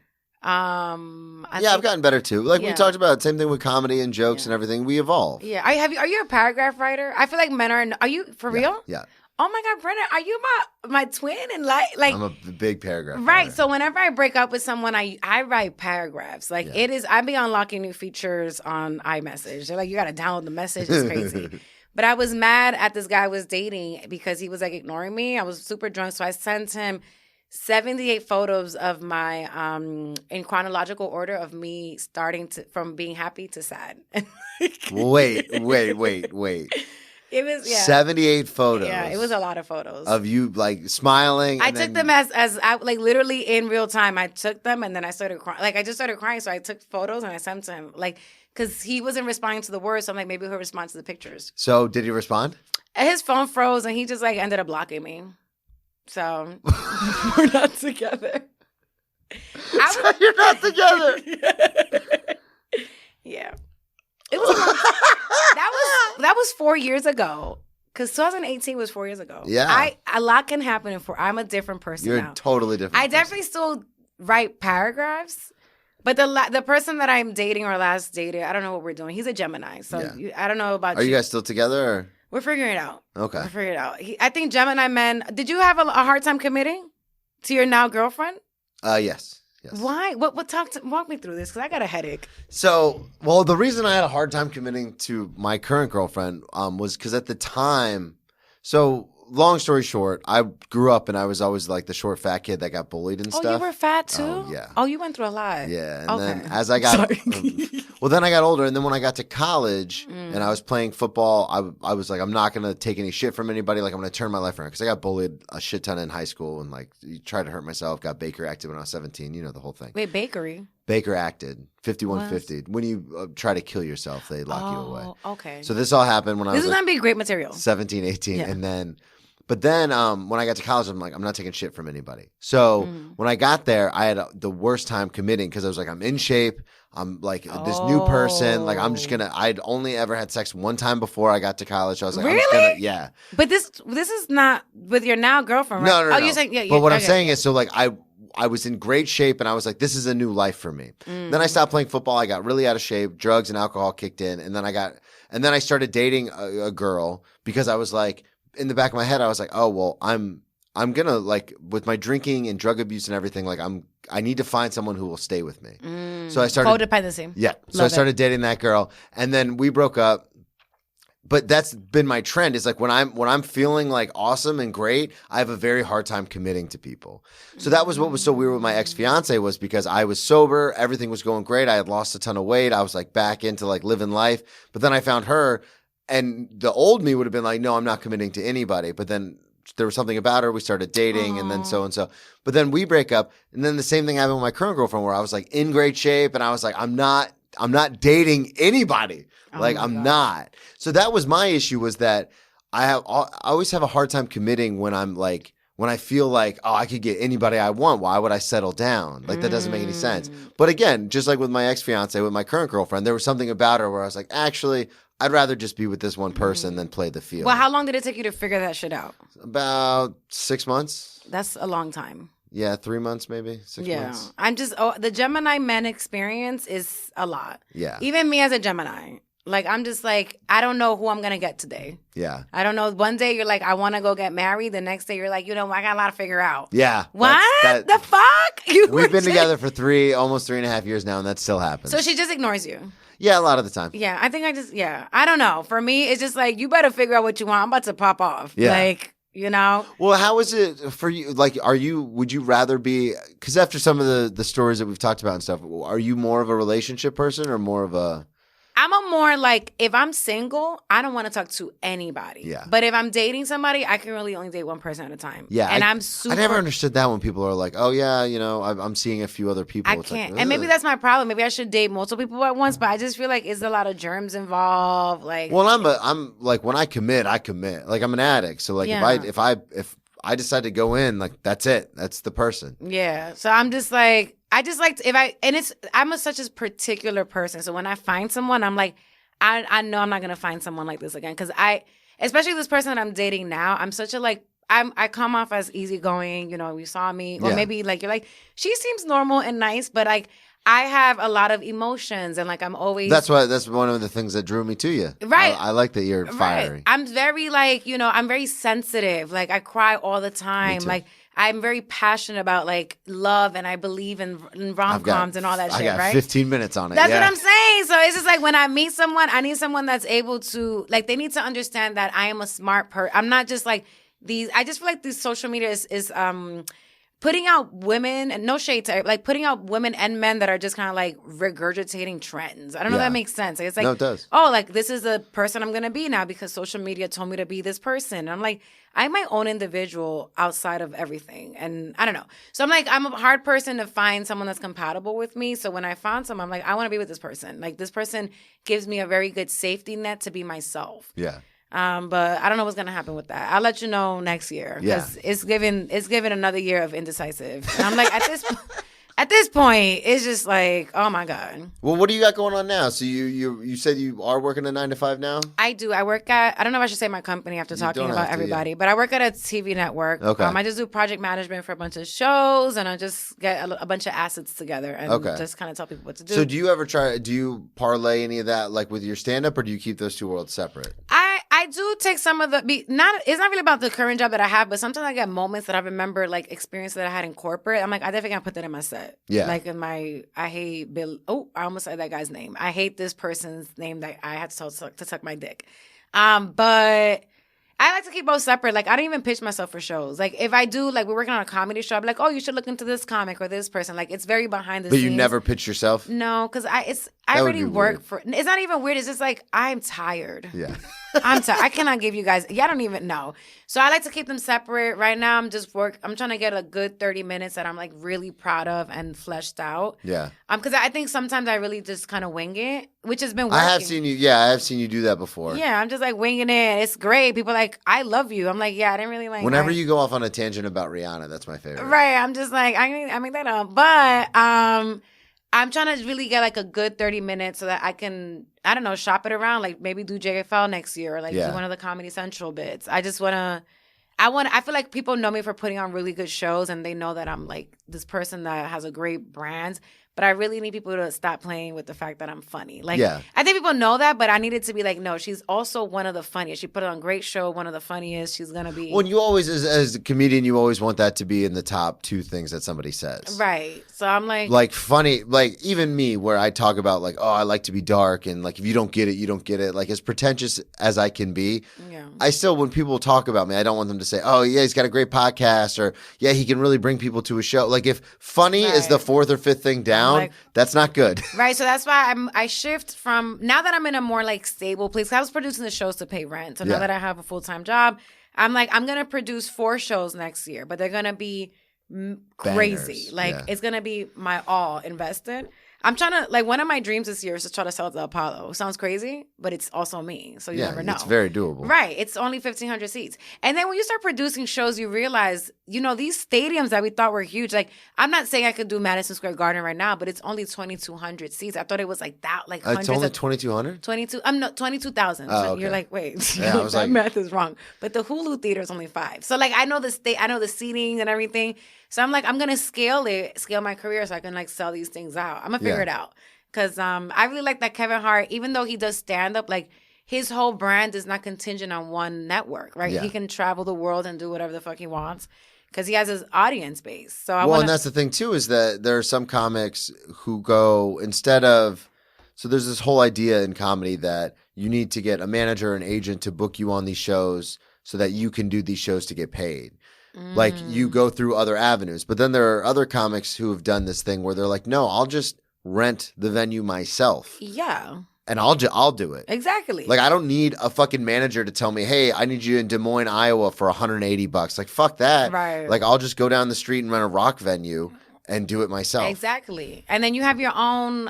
I've gotten better too. Like we talked about, same thing with comedy and jokes and everything. We evolve. Yeah. Are you a paragraph writer? I feel like men are. Are you for real? Yeah. Oh my God, Brennan, are you my twin? And like I'm a big paragraph right. writer. So whenever I break up with someone, I write paragraphs. Like it is. I be unlocking new features on iMessage. They're like, you got to download the message. It's crazy. But I was mad at this guy I was dating because he was like ignoring me. I was super drunk. So I sent him 78 photos of my, in chronological order of me starting from being happy to sad. Wait. It was 78 photos. Yeah, it was a lot of photos of you like smiling. I took them as I like literally in real time. I took them and then I started crying. Like I just started crying, so I took photos and I sent them to him. Like because he wasn't responding to the words, so I'm like maybe he'll respond to the pictures. So did he respond? His phone froze and he just like ended up blocking me. So we're not together. So you're not together. Yeah. It was that was 4 years ago. Because 2018 was 4 years ago. Yeah. A lot can happen I'm a different person You're now. Totally different. I definitely still write paragraphs. But the person that I'm dating or last dated, I don't know what we're doing. He's a Gemini. So I don't know about you. Are you guys still together? Or? We're figuring it out. Okay. We're figuring it out. I think Gemini men, did you have a hard time committing to your now girlfriend? Yes. Why? Walk me through this because I got a headache. So, the reason I had a hard time committing to my current girlfriend was because at the time, long story short, I grew up and I was always like the short fat kid that got bullied and stuff. Oh, you were fat too? Yeah. Oh, you went through a lot. Yeah. And then as I got then I got older, and then when I got to college and I was playing football, I was like, I'm not gonna take any shit from anybody. Like I'm gonna turn my life around because I got bullied a shit ton in high school and like tried to hurt myself. Got Baker acted when I was 17. You know the whole thing. Wait, bakery? Baker acted 5150. When you try to kill yourself, they lock you away. Okay. So this all happened when I was. This is gonna be great material. 17, 18, and then. But then when I got to college, I'm like, I'm not taking shit from anybody. So when I got there, I had the worst time committing because I was like, I'm in shape. I'm like this new person. Like I'm just gonna. I'd only ever had sex one time before I got to college. So I was like, really? I'm just gonna, yeah. But this is not with your now girlfriend, right? No. You're saying yeah. But what I'm saying is, so like I was in great shape and I was like, this is a new life for me. Then I stopped playing football. I got really out of shape. Drugs and alcohol kicked in, and then I started dating a girl because I was like. In the back of my head, I was like, oh, well, I'm gonna like with my drinking and drug abuse and everything, like I need to find someone who will stay with me. So I started codependency. Yeah. So I started dating that girl and then we broke up. But that's been my trend is like when I'm feeling like awesome and great, I have a very hard time committing to people. So that was what was so weird with my ex-fiance was because I was sober, everything was going great. I had lost a ton of weight. I was like back into like living life. But then I found her. And the old me would have been like, no, I'm not committing to anybody. But then there was something about her. We started dating and then so and so. But then we break up. And then the same thing happened with my current girlfriend where I was like in great shape. And I was like, I'm not dating anybody. I'm not. So that was my issue was that I always have a hard time committing when I'm like, when I feel like, oh, I could get anybody I want. Why would I settle down? Like, that doesn't make any sense. But again, just like with my ex-fiance, with my current girlfriend, there was something about her where I was like, actually, I'd rather just be with this one person than play the field. Well, how long did it take you to figure that shit out? About 6 months. That's a long time. Yeah, 3 months maybe, 6 months. I'm just, the Gemini men experience is a lot. Yeah. Even me as a Gemini. Like, I'm just like, I don't know who I'm going to get today. Yeah. I don't know. One day you're like, I want to go get married. The next day you're like, I got a lot to figure out. Yeah. What? The fuck? We've been together for almost 3.5 years now, and that still happens. So she just ignores you. Yeah, a lot of the time. Yeah, I think I don't know. For me, it's just like, you better figure out what you want. I'm about to pop off. Yeah. Like, Well, how is it for you? Like, would you rather be, because after some of the stories that we've talked about and stuff, are you more of a relationship person or more of a... I'm a more like, if I'm single, I don't want to talk to anybody. Yeah. But if I'm dating somebody, I can really only date one person at a time. Yeah. And I never understood that when people are like, oh, yeah, I'm seeing a few other people. I can't. Like, and maybe that's my problem. Maybe I should date multiple people at once, but I just feel like there's a lot of germs involved. Like, well, I'm like, when I commit. Like, I'm an addict. So, like, if I decide to go in, like, that's it. That's the person. Yeah. So I'm just like, I'm such a particular person. So when I find someone, I'm like, I know I'm not going to find someone like this again. Because especially this person that I'm dating now, I'm such a like, I come off as easygoing, you saw me. Or maybe like, you're like, she seems normal and nice, but like, I have a lot of emotions and like I'm always... That's one of the things that drew me to you. Right. I like that you're fiery. Right. I'm very like, I'm very sensitive. Like I cry all the time. Like I'm very passionate about like love and I believe in rom-coms and all that shit, right? I got 15 minutes on it. That's what I'm saying. So it's just like when I meet someone, I need someone that's able to, like they need to understand that I am a smart person. I'm not just like I just feel like this social media is putting out women, and no shade to like putting out women and men that are just kind of like regurgitating trends. I don't know if that makes sense. Like, it's like, no, it does. Oh, like this is the person I'm gonna be now because social media told me to be this person. And I'm like, I'm my own individual outside of everything, and I don't know. So I'm like, I'm a hard person to find someone that's compatible with me. So when I found someone, I'm like, I want to be with this person. Like this person gives me a very good safety net to be myself. Yeah. But I don't know what's gonna happen with that. I'll let you know next year. Because it's given another year of indecisive. And I'm like, at this point, it's just like, oh my God. Well, what do you got going on now? So you said you are working a 9 to 5 now? I do. I work at, I don't know if I should say my company after talking about everybody, but I work at a TV network. Okay. I just do project management for a bunch of shows, and I just get a bunch of assets together and just kind of tell people what to do. So do you parlay any of that like with your stand-up, or do you keep those two worlds separate? I do take some of it's not really about the current job that I have, but sometimes I get moments that I remember like experience that I had in corporate. I'm like, I definitely gotta put that in my set. Yeah. Like I hate Bill. Oh, I almost said that guy's name. I hate this person's name that I had to tell to suck my dick. But I like to keep both separate. Like, I don't even pitch myself for shows. Like, if I do, like, we're working on a comedy show, I'm like, oh, you should look into this comic or this person. Like, it's very behind the scenes. But you never pitch yourself? No, because I already work for... It's not even weird. It's just like, I'm tired. Yeah. I'm tired. I cannot give you guys... Y'all don't even know. So I like to keep them separate. Right now, I'm trying to get a good 30 minutes that I'm, like, really proud of and fleshed out. Yeah. Because I think sometimes I really just kind of wing it, which has been working. I have seen you do that before. Yeah, I'm just, like, winging it. It's great. People are like, I love you. I'm like, yeah, I didn't really like... Whenever you go off on a tangent about Rihanna, that's my favorite. Right. I'm just like, I make that up. But I'm trying to really get like a good 30 minutes so that I can, I don't know, shop it around. Like maybe do JFL next year or like do one of the Comedy Central bits. I feel like people know me for putting on really good shows and they know that I'm like this person that has a great brand. But I really need people to stop playing with the fact that I'm funny. Like, I think people know that, but I needed to be like, no, she's also one of the funniest. She put on a great show, one of the funniest. She's going to be... Well, you always, as a comedian, you always want that to be in the top 2 things that somebody says. Right. So I'm like... Like, funny, like, even me, where I talk about, like, oh, I like to be dark, and, like, if you don't get it, you don't get it. Like, as pretentious as I can be, I still, when people talk about me, I don't want them to say, oh, yeah, he's got a great podcast, or, yeah, he can really bring people to a show. Like, if funny is the 4th or 5th thing down... Like, that's not good. Right. So that's why I shift from, now that I'm in a more like stable place, 'cause I was producing the shows to pay rent. So now that I have a full-time job, I'm like, I'm going to produce 4 shows next year, but they're going to be crazy. Like it's going to be my all invested. I'm trying to, like, one of my dreams this year is to try to sell the Apollo. Sounds crazy, but it's also me. So you never know. It's very doable. Right. It's only 1,500 seats. And then when you start producing shows, you realize, you know, these stadiums that we thought were huge. Like, I'm not saying I could do Madison Square Garden right now, but it's only 2,200 seats. I thought it was like that, like hundreds. It's only 2,200? 22,000. Oh, So okay. you're like, wait, Yeah, I was that like, math is wrong. But the Hulu theater is only 5. So like, I know the seating and everything. So I'm like, I'm gonna scale my career so I can like sell these things out. I'm gonna figure it out. Because I really like that Kevin Hart, even though he does stand-up, like, his whole brand is not contingent on one network, right? Yeah. He can travel the world and do whatever the fuck he wants because he has his audience base. So and that's the thing, too, is that there are some comics who go, instead of... So there's this whole idea in comedy that you need to get a manager, an agent to book you on these shows so that you can do these shows to get paid. Like, you go through other avenues. But then there are other comics who have done this thing where they're like, no, I'll just rent the venue myself. Yeah. And I'll do it. Exactly. Like, I don't need a fucking manager to tell me, hey, I need you in Des Moines, Iowa for $180. Like, fuck that. Right. Like, I'll just go down the street and rent a rock venue and do it myself. Exactly. And then you have your own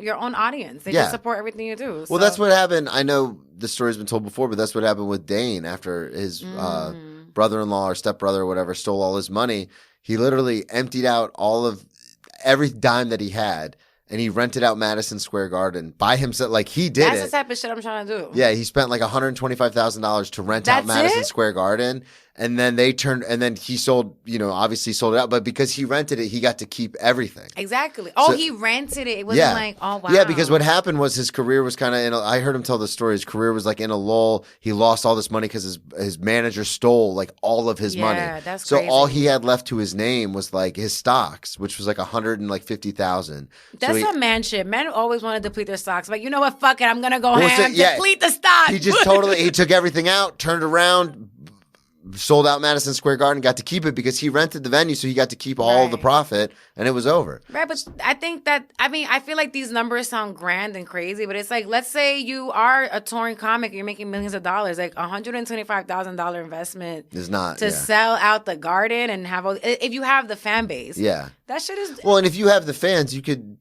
your own audience. They just support everything you do. Well, that's what happened. I know the story's been told before, but that's what happened with Dane after his brother-in-law or stepbrother or whatever stole all his money. He literally emptied out all of every dime that he had, and he rented out Madison Square Garden by himself. Like, he did That's the type of shit I'm trying to do. Yeah, he spent like $125,000 to rent out Madison Square Garden. And then he sold, obviously sold it out. But because he rented it, he got to keep everything. Exactly. Oh, so, he rented it. It wasn't like, oh, wow. Yeah, because what happened was his career was kind of I heard him tell the story. His career was like in a lull. He lost all this money because his manager stole like all of his money. Yeah, that's so crazy. all he had left to his name was like his stocks, which was like $150,000. That's a man shit. Men always want to deplete their stocks. Like, you know what? Fuck it. I'm going to go ahead and deplete the stock. He just he took everything out, turned around, sold out Madison Square Garden, got to keep it because he rented the venue, so he got to keep all of the profit, and it was over. Right, but I think I feel like these numbers sound grand and crazy, but it's like, let's say you are a touring comic, you're making millions of dollars, like $125,000 investment is not to sell out the Garden and have if you have the fan base. Yeah. That shit is... Well, and if you have the fans, you could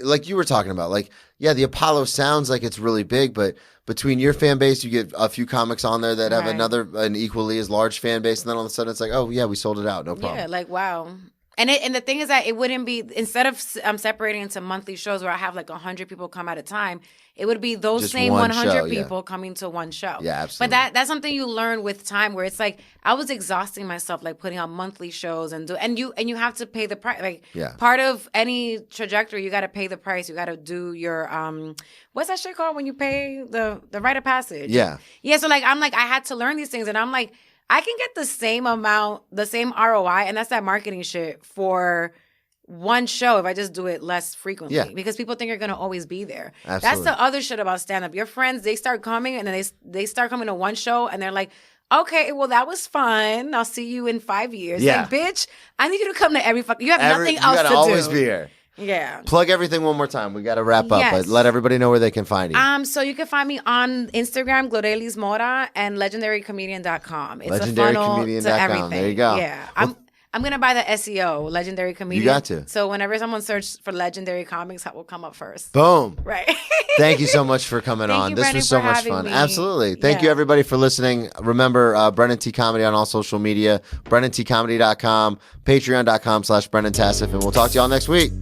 like you were talking about, like, yeah, the Apollo sounds like it's really big, but between your fan base, you get a few comics on there that have an equally as large fan base, and then all of a sudden it's like, oh yeah, we sold it out, no problem. Yeah, like, wow. And the thing is that it wouldn't be, instead of separating into monthly shows where I have like 100 people come at a time, it would be those just same 100 show, people coming to one show. Yeah, absolutely. But that's something you learn with time, where it's like I was exhausting myself, like putting on monthly shows and you have to pay the price. Like, part of any trajectory, you got to pay the price. You got to do your what's that shit called when you pay the rite of passage? Yeah. Yeah. So like I had to learn these things, and I'm like, I can get the same amount, the same ROI, and that's that marketing shit for one show if I just do it less frequently. Yeah. Because people think you're going to always be there. Absolutely. That's the other shit about stand-up. Your friends, they start coming, and then they start coming to one show, and they're like, okay, well, that was fun. I'll see you in 5 years. Yeah. Like, bitch, I need you to come to every fucking... You have nothing else to do. You got to always be here. Yeah. Plug everything one more time. We got to wrap up, but let everybody know where they can find you. So you can find me on Instagram, Glorelys Mora, and legendarycomedian.com. It's legendarycomedian.com. a funnel to everything. There you go. Yeah. I'm going to buy the SEO, Legendary Comedian. You got to. So whenever someone searches for Legendary Comics, that will come up first. Boom. Right. Thank you so much for coming on. This was so much fun. Absolutely. Thank you, everybody, for listening. Remember, Brennan T. Comedy on all social media, BrennanTComedy.com, Patreon.com/Brennan Tassif, and we'll talk to y'all next week.